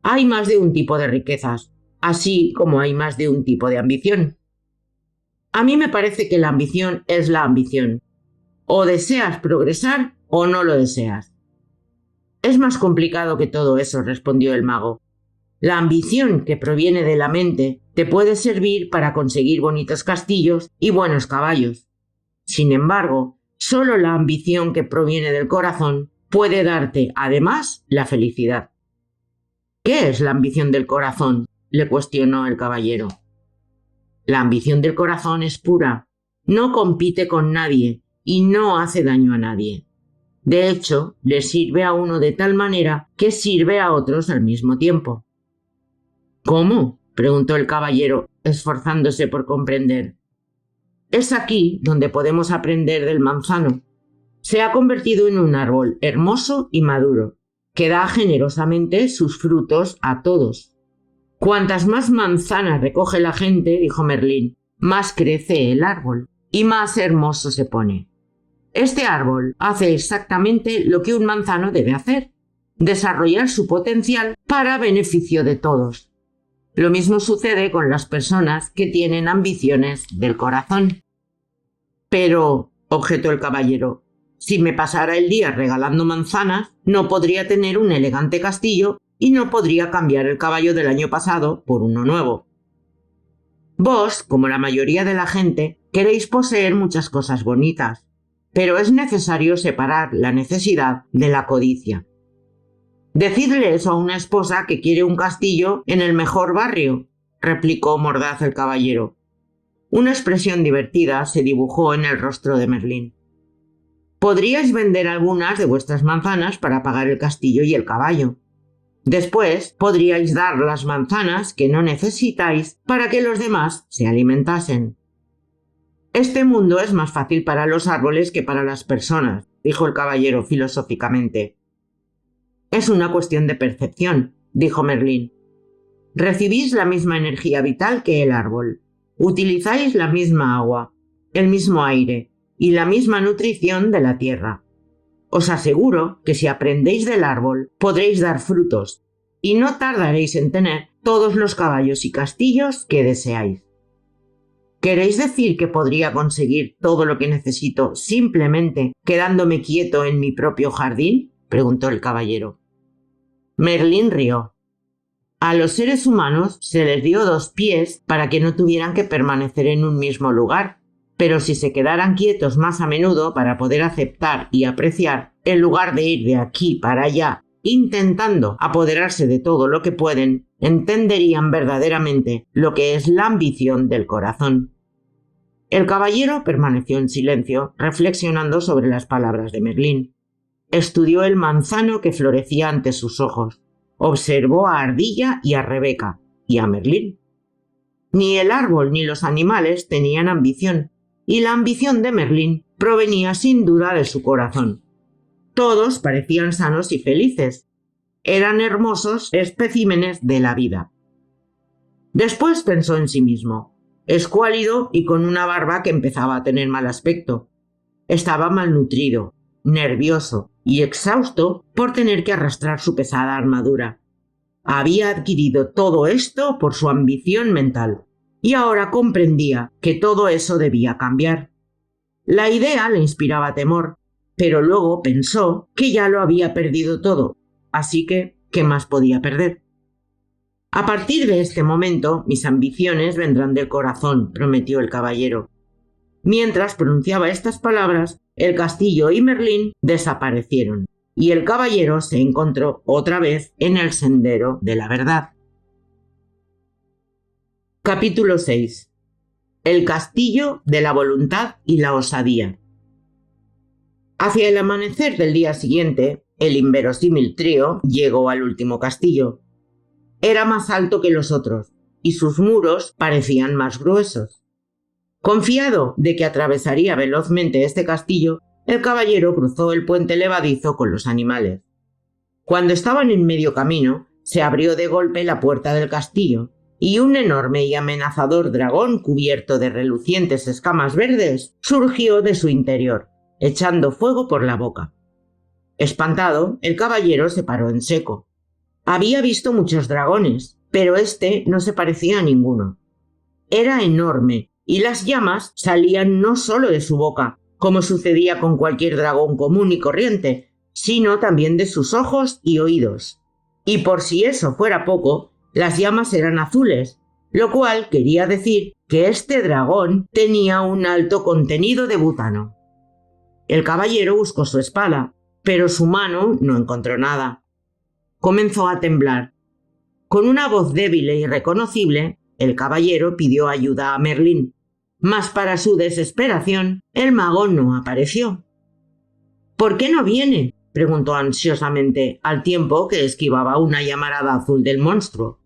Hay más de un tipo de riquezas, así como hay más de un tipo de ambición. A mí me parece que la ambición es la ambición. O deseas progresar o no lo deseas. Es más complicado que todo eso, respondió el mago. La ambición que proviene de la mente te puede servir para conseguir bonitos castillos y buenos caballos. Sin embargo, solo la ambición que proviene del corazón puede darte, además, la felicidad. ¿Qué es la ambición del corazón?, le cuestionó el caballero. La ambición del corazón es pura, no compite con nadie y no hace daño a nadie. De hecho, le sirve a uno de tal manera que sirve a otros al mismo tiempo. ¿Cómo?, preguntó el caballero, esforzándose por comprender. Es aquí donde podemos aprender del manzano. Se ha convertido en un árbol hermoso y maduro, que da generosamente sus frutos a todos. Cuantas más manzanas recoge la gente, dijo Merlín, más crece el árbol y más hermoso se pone. Este árbol hace exactamente lo que un manzano debe hacer, desarrollar su potencial para beneficio de todos. Lo mismo sucede con las personas que tienen ambiciones del corazón. Pero, objetó el caballero, si me pasara el día regalando manzanas, no podría tener un elegante castillo y no podría cambiar el caballo del año pasado por uno nuevo. Vos, como la mayoría de la gente, queréis poseer muchas cosas bonitas, pero es necesario separar la necesidad de la codicia. Decidle eso a una esposa que quiere un castillo en el mejor barrio, replicó mordaz el caballero. Una expresión divertida se dibujó en el rostro de Merlín. Podríais vender algunas de vuestras manzanas para pagar el castillo y el caballo. Después podríais dar las manzanas que no necesitáis para que los demás se alimentasen. Este mundo es más fácil para los árboles que para las personas, dijo el caballero filosóficamente. Es una cuestión de percepción, dijo Merlín. Recibís la misma energía vital que el árbol. Utilizáis la misma agua, el mismo aire y la misma nutrición de la tierra. Os aseguro que si aprendéis del árbol podréis dar frutos y no tardaréis en tener todos los caballos y castillos que deseáis. ¿Queréis decir que podría conseguir todo lo que necesito simplemente quedándome quieto en mi propio jardín?, preguntó el caballero. Merlín rió. A los seres humanos se les dio 2 pies para que no tuvieran que permanecer en un mismo lugar, pero si se quedaran quietos más a menudo para poder aceptar y apreciar, en lugar de ir de aquí para allá, intentando apoderarse de todo lo que pueden, entenderían verdaderamente lo que es la ambición del corazón. El caballero permaneció en silencio, reflexionando sobre las palabras de Merlín. Estudió el manzano que florecía ante sus ojos. Observó a Ardilla y a Rebeca, y a Merlín. Ni el árbol ni los animales tenían ambición, y la ambición de Merlín provenía sin duda de su corazón. Todos parecían sanos y felices. Eran hermosos especímenes de la vida. Después pensó en sí mismo, escuálido y con una barba que empezaba a tener mal aspecto. Estaba malnutrido, nervioso y exhausto por tener que arrastrar su pesada armadura. Había adquirido todo esto por su ambición mental, y ahora comprendía que todo eso debía cambiar. La idea le inspiraba temor, pero luego pensó que ya lo había perdido todo, así que, ¿qué más podía perder? A partir de este momento, mis ambiciones vendrán del corazón, prometió el caballero. Mientras pronunciaba estas palabras, el castillo y Merlín desaparecieron, y el caballero se encontró otra vez en el sendero de la verdad. Capítulo 6. El castillo de la voluntad y la osadía. Hacia el amanecer del día siguiente, el inverosímil trío llegó al último castillo. Era más alto que los otros, y sus muros parecían más gruesos. Confiado de que atravesaría velozmente este castillo, el caballero cruzó el puente levadizo con los animales. Cuando estaban en medio camino, se abrió de golpe la puerta del castillo, y un enorme y amenazador dragón cubierto de relucientes escamas verdes surgió de su interior, echando fuego por la boca. Espantado, el caballero se paró en seco. Había visto muchos dragones, pero este no se parecía a ninguno. Era enorme, y las llamas salían no solo de su boca, como sucedía con cualquier dragón común y corriente, sino también de sus ojos y oídos. Y por si eso fuera poco, las llamas eran azules, lo cual quería decir que este dragón tenía un alto contenido de butano. El caballero buscó su espada, pero su mano no encontró nada. Comenzó a temblar. Con una voz débil e irreconocible, el caballero pidió ayuda a Merlín, mas para su desesperación, el mago no apareció. ¿Por qué no viene?, preguntó ansiosamente, al tiempo que esquivaba una llamarada azul del monstruo.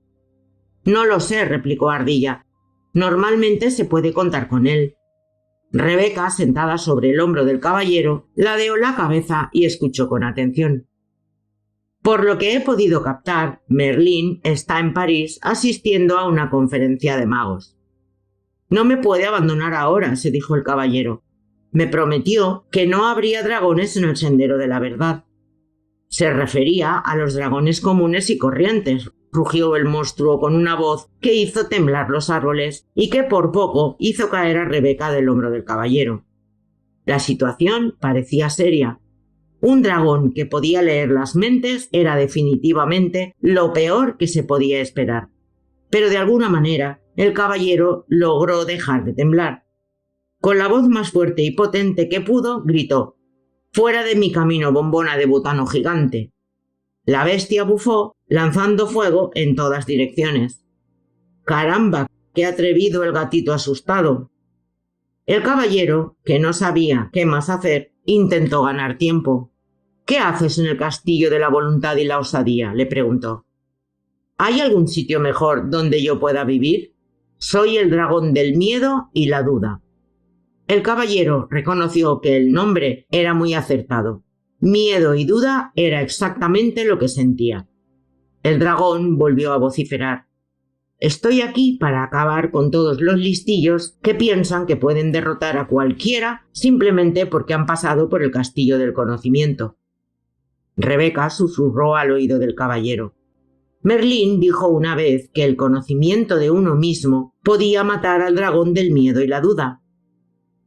No lo sé, replicó Ardilla. Normalmente se puede contar con él. Rebeca, sentada sobre el hombro del caballero, ladeó la cabeza y escuchó con atención. Por lo que he podido captar, Merlín está en París asistiendo a una conferencia de magos. No me puede abandonar ahora, se dijo el caballero. Me prometió que no habría dragones en el sendero de la verdad. Se refería a los dragones comunes y corrientes, rugió el monstruo con una voz que hizo temblar los árboles y que por poco hizo caer a Rebeca del hombro del caballero. La situación parecía seria. Un dragón que podía leer las mentes era definitivamente lo peor que se podía esperar. Pero de alguna manera, el caballero logró dejar de temblar. Con la voz más fuerte y potente que pudo, gritó: «¡Fuera de mi camino, bombona de butano gigante!». La bestia bufó, lanzando fuego en todas direcciones. «¡Caramba! ¡Qué atrevido el gatito asustado!». El caballero, que no sabía qué más hacer, intentó ganar tiempo. «¿Qué haces en el castillo de la voluntad y la osadía?», le preguntó. «¿Hay algún sitio mejor donde yo pueda vivir? Soy el dragón del miedo y la duda». El caballero reconoció que el nombre era muy acertado. Miedo y duda era exactamente lo que sentía. El dragón volvió a vociferar: «Estoy aquí para acabar con todos los listillos que piensan que pueden derrotar a cualquiera simplemente porque han pasado por el castillo del conocimiento». Rebeca susurró al oído del caballero: «Merlín dijo una vez que el conocimiento de uno mismo podía matar al dragón del miedo y la duda».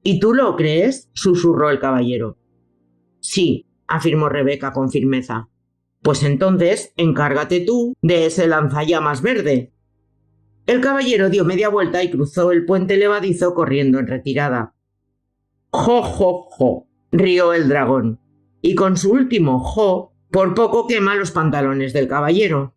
«¿Y tú lo crees?», susurró el caballero. «Sí», afirmó Rebeca con firmeza. «Pues entonces encárgate tú de ese lanzallamas verde». El caballero dio media vuelta y cruzó el puente levadizo corriendo en retirada. «Jo, jo, jo», rió el dragón, y con su último jo por poco quema los pantalones del caballero.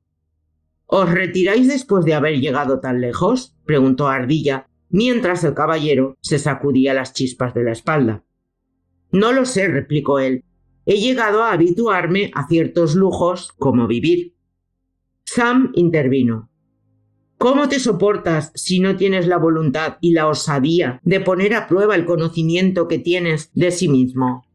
«¿Os retiráis después de haber llegado tan lejos?», preguntó Ardilla, mientras el caballero se sacudía las chispas de la espalda. No lo sé, replicó él. He llegado a habituarme a ciertos lujos como vivir. Sam intervino. ¿Cómo te soportas si no tienes la voluntad y la osadía de poner a prueba el conocimiento que tienes de sí mismo?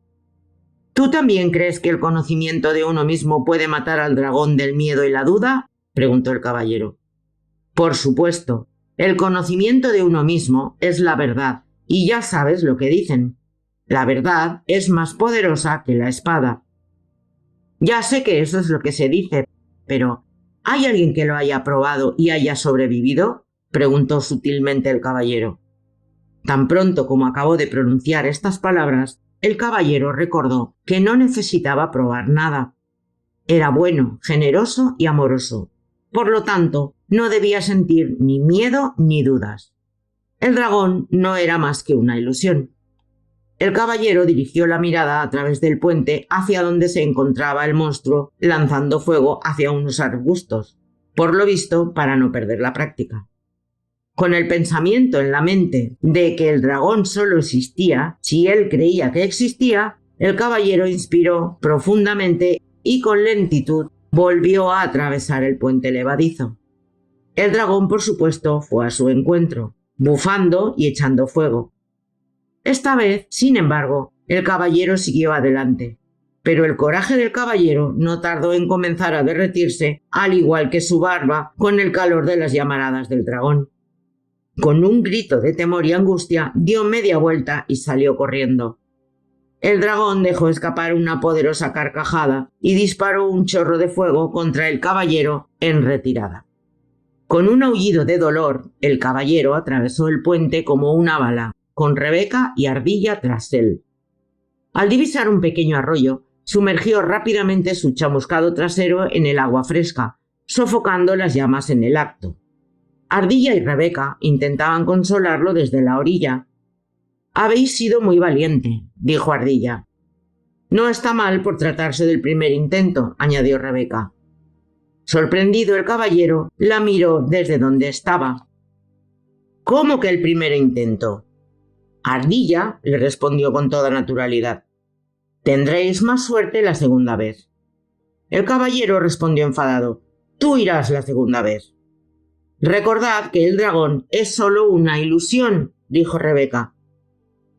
¿Tú también crees que el conocimiento de uno mismo puede matar al dragón del miedo y la duda?, preguntó el caballero. Por supuesto, el conocimiento de uno mismo es la verdad, y ya sabes lo que dicen. La verdad es más poderosa que la espada. Ya sé que eso es lo que se dice, pero ¿hay alguien que lo haya probado y haya sobrevivido?, preguntó sutilmente el caballero. Tan pronto como acabó de pronunciar estas palabras, el caballero recordó que no necesitaba probar nada. Era bueno, generoso y amoroso. Por lo tanto, no debía sentir ni miedo ni dudas. El dragón no era más que una ilusión. El caballero dirigió la mirada a través del puente hacia donde se encontraba el monstruo, lanzando fuego hacia unos arbustos, por lo visto para no perder la práctica. Con el pensamiento en la mente de que el dragón solo existía si él creía que existía, el caballero inspiró profundamente y con lentitud volvió a atravesar el puente levadizo. El dragón, por supuesto, fue a su encuentro, bufando y echando fuego. Esta vez, sin embargo, el caballero siguió adelante, pero el coraje del caballero no tardó en comenzar a derretirse, al igual que su barba, con el calor de las llamaradas del dragón. Con un grito de temor y angustia, dio media vuelta y salió corriendo. El dragón dejó escapar una poderosa carcajada y disparó un chorro de fuego contra el caballero en retirada. Con un aullido de dolor, el caballero atravesó el puente como una bala, con Rebeca y Ardilla tras él. Al divisar un pequeño arroyo, sumergió rápidamente su chamuscado trasero en el agua fresca, sofocando las llamas en el acto. Ardilla y Rebeca intentaban consolarlo desde la orilla. «Habéis sido muy valiente», dijo Ardilla. «No está mal por tratarse del primer intento», añadió Rebeca. Sorprendido, el caballero la miró desde donde estaba. «¿Cómo que el primer intento?». Ardilla le respondió con toda naturalidad. «Tendréis más suerte la segunda vez». El caballero respondió enfadado. «Tú irás la segunda vez». «Recordad que el dragón es solo una ilusión», dijo Rebeca.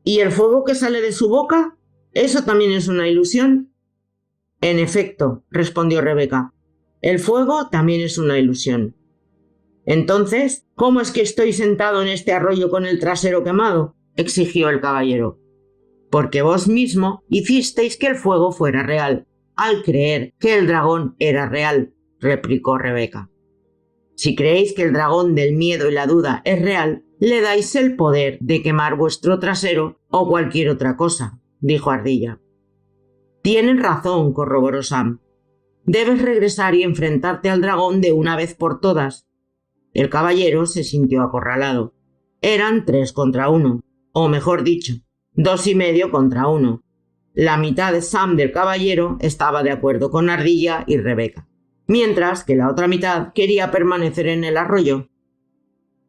«¿Y el fuego que sale de su boca? ¿Eso también es una ilusión?». «En efecto», respondió Rebeca, «el fuego también es una ilusión». «Entonces, ¿cómo es que estoy sentado en este arroyo con el trasero quemado?», exigió el caballero. «Porque vos mismo hicisteis que el fuego fuera real, al creer que el dragón era real», replicó Rebeca. «Si creéis que el dragón del miedo y la duda es real, le dais el poder de quemar vuestro trasero o cualquier otra cosa», dijo Ardilla. «Tienen razón», corroboró Sam. «Debes regresar y enfrentarte al dragón de una vez por todas». El caballero se sintió acorralado. Eran 3 contra 1, o mejor dicho, 2,5 contra 1. La mitad de Sam del caballero estaba de acuerdo con Ardilla y Rebeca, mientras que la otra mitad quería permanecer en el arroyo.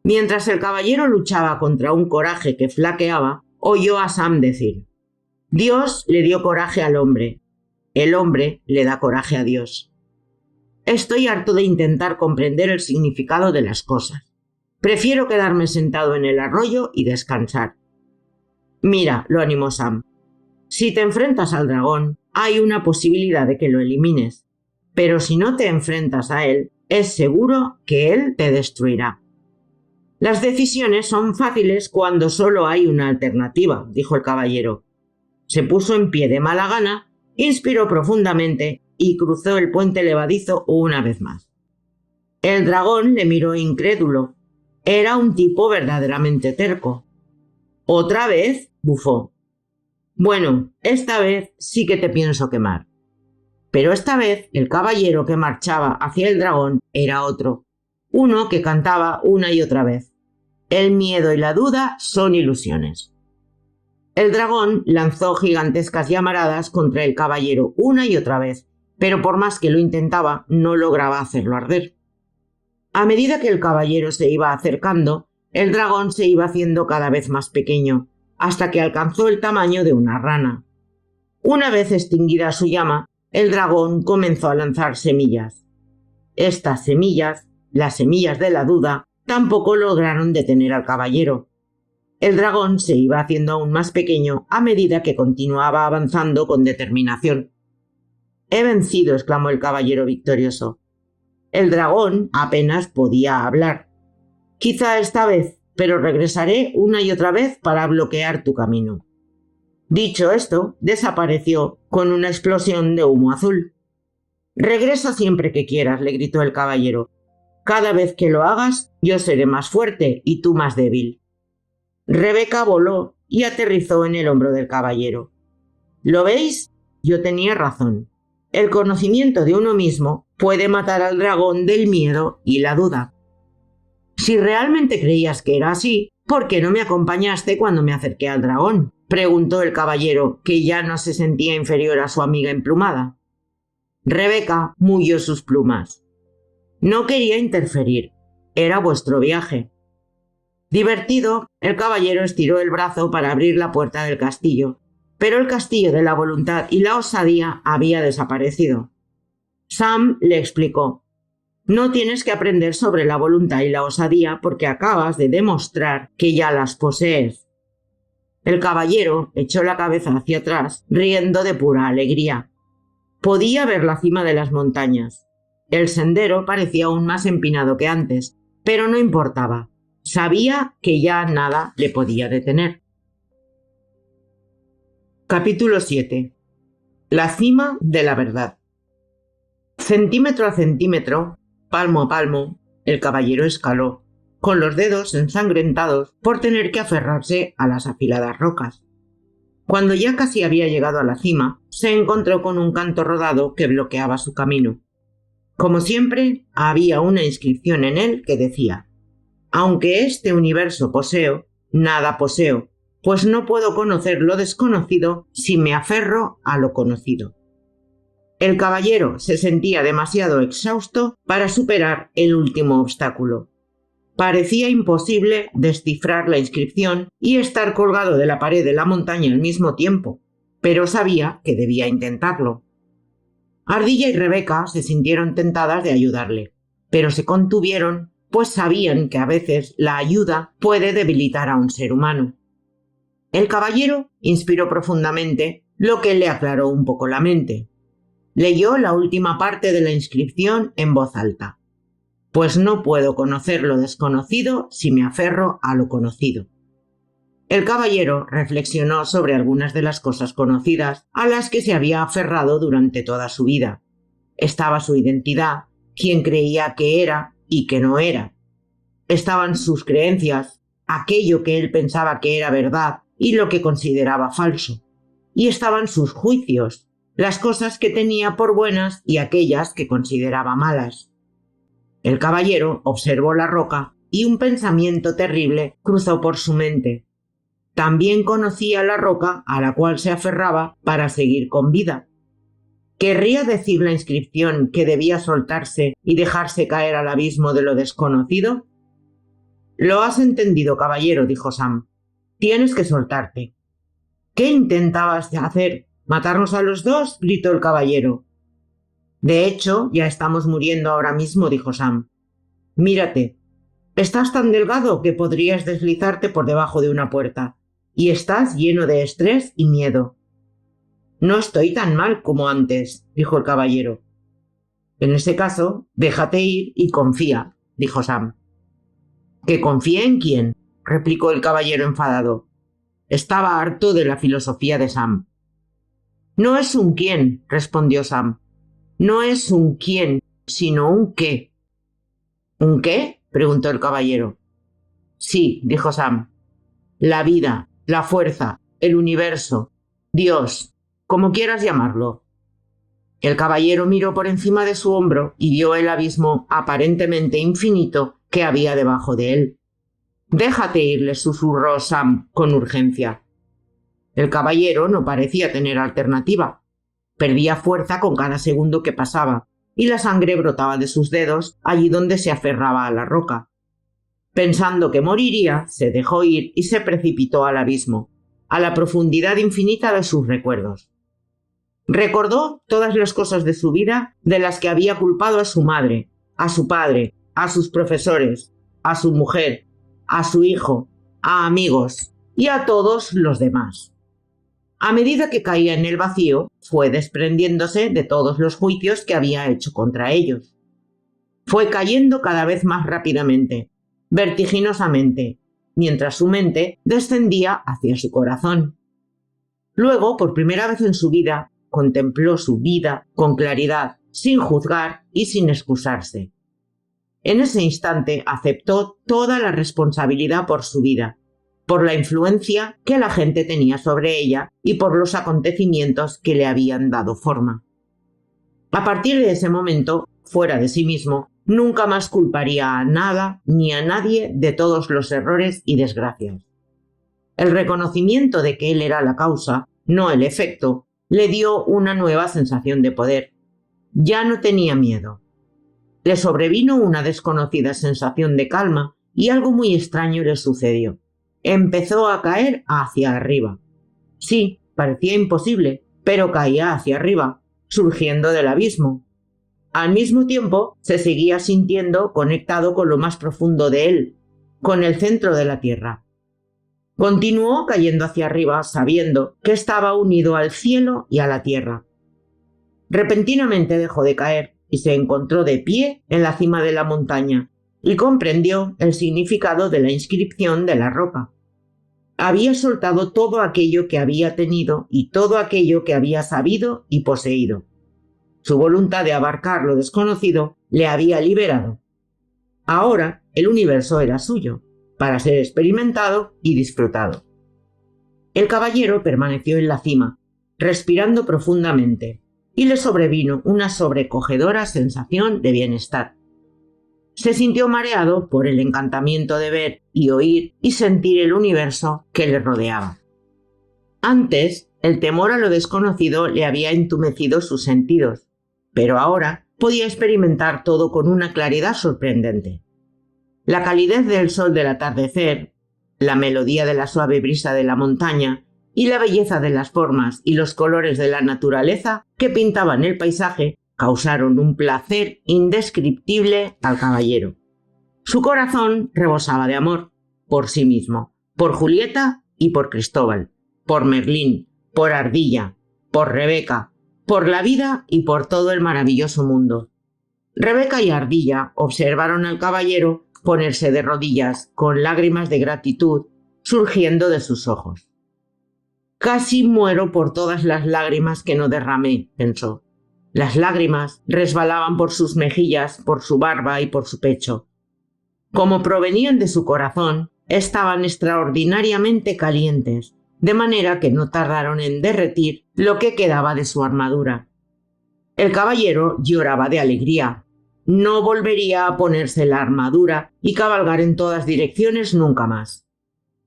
Mientras el caballero luchaba contra un coraje que flaqueaba, oyó a Sam decir: «Dios le dio coraje al hombre. El hombre le da coraje a Dios». Estoy harto de intentar comprender el significado de las cosas. Prefiero quedarme sentado en el arroyo y descansar. «Mira», lo animó Sam, «si te enfrentas al dragón, hay una posibilidad de que lo elimines. Pero si no te enfrentas a él, es seguro que él te destruirá». «Las decisiones son fáciles cuando solo hay una alternativa», dijo el caballero. Se puso en pie de mala gana, inspiró profundamente y cruzó el puente levadizo una vez más. El dragón le miró incrédulo. Era un tipo verdaderamente terco. «¿Otra vez?», bufó. «Bueno, esta vez sí que te pienso quemar». Pero esta vez el caballero que marchaba hacia el dragón era otro, uno que cantaba una y otra vez: «El miedo y la duda son ilusiones». El dragón lanzó gigantescas llamaradas contra el caballero una y otra vez, pero por más que lo intentaba, no lograba hacerlo arder. A medida que el caballero se iba acercando, el dragón se iba haciendo cada vez más pequeño, hasta que alcanzó el tamaño de una rana. Una vez extinguida su llama, el dragón comenzó a lanzar semillas. Estas semillas, las semillas de la duda, tampoco lograron detener al caballero. El dragón se iba haciendo aún más pequeño a medida que continuaba avanzando con determinación. «He vencido», exclamó el caballero victorioso. El dragón apenas podía hablar. «Quizá esta vez, pero regresaré una y otra vez para bloquear tu camino». Dicho esto, desapareció con una explosión de humo azul. «Regresa siempre que quieras», le gritó el caballero. «Cada vez que lo hagas, yo seré más fuerte y tú más débil». Rebeca voló y aterrizó en el hombro del caballero. «¿Lo veis? Yo tenía razón. El conocimiento de uno mismo puede matar al dragón del miedo y la duda». «Si realmente creías que era así, ¿por qué no me acompañaste cuando me acerqué al dragón?», preguntó el caballero, que ya no se sentía inferior a su amiga emplumada. Rebeca movió sus plumas. «No quería interferir. Era vuestro viaje». Divertido, el caballero estiró el brazo para abrir la puerta del castillo, pero el castillo de la voluntad y la osadía había desaparecido. Sam le explicó: «No tienes que aprender sobre la voluntad y la osadía porque acabas de demostrar que ya las posees». El caballero echó la cabeza hacia atrás, riendo de pura alegría. Podía ver la cima de las montañas. El sendero parecía aún más empinado que antes, pero no importaba. Sabía que ya nada le podía detener. Capítulo 7. La cima de la verdad. Centímetro a centímetro, palmo a palmo, el caballero escaló, con los dedos ensangrentados por tener que aferrarse a las afiladas rocas. Cuando ya casi había llegado a la cima, se encontró con un canto rodado que bloqueaba su camino. Como siempre, había una inscripción en él que decía: «Aunque este universo poseo, nada poseo, pues no puedo conocer lo desconocido si me aferro a lo conocido». El caballero se sentía demasiado exhausto para superar el último obstáculo. Parecía imposible descifrar la inscripción y estar colgado de la pared de la montaña al mismo tiempo, pero sabía que debía intentarlo. Ardilla y Rebeca se sintieron tentadas de ayudarle, pero se contuvieron, pues sabían que a veces la ayuda puede debilitar a un ser humano. El caballero inspiró profundamente, lo que le aclaró un poco la mente. Leyó la última parte de la inscripción en voz alta: «Pues no puedo conocer lo desconocido si me aferro a lo conocido». El caballero reflexionó sobre algunas de las cosas conocidas a las que se había aferrado durante toda su vida. Estaba su identidad, quien creía que era y que no era. Estaban sus creencias, aquello que él pensaba que era verdad y lo que consideraba falso. Y estaban sus juicios, las cosas que tenía por buenas y aquellas que consideraba malas. El caballero observó la roca y un pensamiento terrible cruzó por su mente. También conocía la roca a la cual se aferraba para seguir con vida. ¿Querría decir la inscripción que debía soltarse y dejarse caer al abismo de lo desconocido? «Lo has entendido, caballero», dijo Sam. «Tienes que soltarte». «¿Qué intentabas hacer? ¿Matarnos a los dos?», gritó el caballero. «De hecho, ya estamos muriendo ahora mismo», dijo Sam. «Mírate. Estás tan delgado que podrías deslizarte por debajo de una puerta. Y estás lleno de estrés y miedo». «No estoy tan mal como antes», dijo el caballero. «En ese caso, déjate ir y confía», dijo Sam. «¿Que confíe en quién?», replicó el caballero enfadado. Estaba harto de la filosofía de Sam. «No es un quién», respondió Sam. «No es un quién, sino un qué». «¿Un qué?», preguntó el caballero. «Sí», dijo Sam. «La vida, la fuerza, el universo, Dios, como quieras llamarlo». El caballero miró por encima de su hombro y vio el abismo aparentemente infinito que había debajo de él. «Déjate ir», le susurró Sam con urgencia. El caballero no parecía tener alternativa. Perdía fuerza con cada segundo que pasaba, y la sangre brotaba de sus dedos allí donde se aferraba a la roca. Pensando que moriría, se dejó ir y se precipitó al abismo, a la profundidad infinita de sus recuerdos. Recordó todas las cosas de su vida de las que había culpado a su madre, a su padre, a sus profesores, a su mujer, a su hijo, a amigos y a todos los demás. A medida que caía en el vacío, fue desprendiéndose de todos los juicios que había hecho contra ellos. Fue cayendo cada vez más rápidamente, vertiginosamente, mientras su mente descendía hacia su corazón. Luego, por primera vez en su vida, contempló su vida con claridad, sin juzgar y sin excusarse. En ese instante aceptó toda la responsabilidad por su vida, por la influencia que la gente tenía sobre ella y por los acontecimientos que le habían dado forma. A partir de ese momento, fuera de sí mismo, nunca más culparía a nada ni a nadie de todos los errores y desgracias. El reconocimiento de que él era la causa, no el efecto, le dio una nueva sensación de poder. Ya no tenía miedo. Le sobrevino una desconocida sensación de calma y algo muy extraño le sucedió. Empezó a caer hacia arriba. Sí, parecía imposible, pero caía hacia arriba, surgiendo del abismo. Al mismo tiempo, se seguía sintiendo conectado con lo más profundo de él, con el centro de la tierra. Continuó cayendo hacia arriba, sabiendo que estaba unido al cielo y a la tierra. Repentinamente dejó de caer y se encontró de pie en la cima de la montaña y comprendió el significado de la inscripción de la roca. Había soltado todo aquello que había tenido y todo aquello que había sabido y poseído. Su voluntad de abarcar lo desconocido le había liberado. Ahora el universo era suyo, para ser experimentado y disfrutado. El caballero permaneció en la cima, respirando profundamente, y le sobrevino una sobrecogedora sensación de bienestar. Se sintió mareado por el encantamiento de ver y oír y sentir el universo que le rodeaba. Antes, el temor a lo desconocido le había entumecido sus sentidos, pero ahora podía experimentar todo con una claridad sorprendente. La calidez del sol del atardecer, la melodía de la suave brisa de la montaña y la belleza de las formas y los colores de la naturaleza que pintaban el paisaje causaron un placer indescriptible al caballero. Su corazón rebosaba de amor, por sí mismo, por Julieta y por Cristóbal, por Merlín, por Ardilla, por Rebeca, por la vida y por todo el maravilloso mundo. Rebeca y Ardilla observaron al caballero ponerse de rodillas con lágrimas de gratitud surgiendo de sus ojos. Casi muero por todas las lágrimas que no derramé, pensó. Las lágrimas resbalaban por sus mejillas, por su barba y por su pecho. Como provenían de su corazón, estaban extraordinariamente calientes, de manera que no tardaron en derretir lo que quedaba de su armadura. El caballero lloraba de alegría. No volvería a ponerse la armadura y cabalgar en todas direcciones nunca más.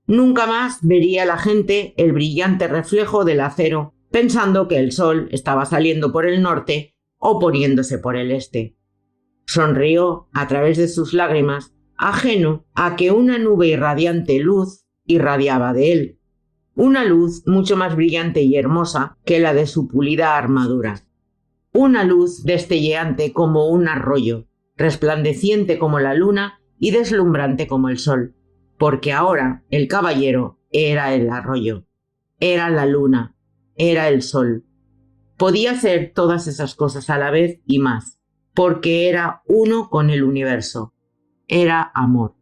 Nunca más vería a la gente el brillante reflejo del acero, pensando que el sol estaba saliendo por el norte o poniéndose por el este. Sonrió a través de sus lágrimas, ajeno a que una nube irradiante luz irradiaba de él, una luz mucho más brillante y hermosa que la de su pulida armadura. Una luz destelleante como un arroyo, resplandeciente como la luna y deslumbrante como el sol, porque ahora el caballero era el arroyo, era la luna, era el sol. Podía hacer todas esas cosas a la vez y más, porque era uno con el universo, era amor.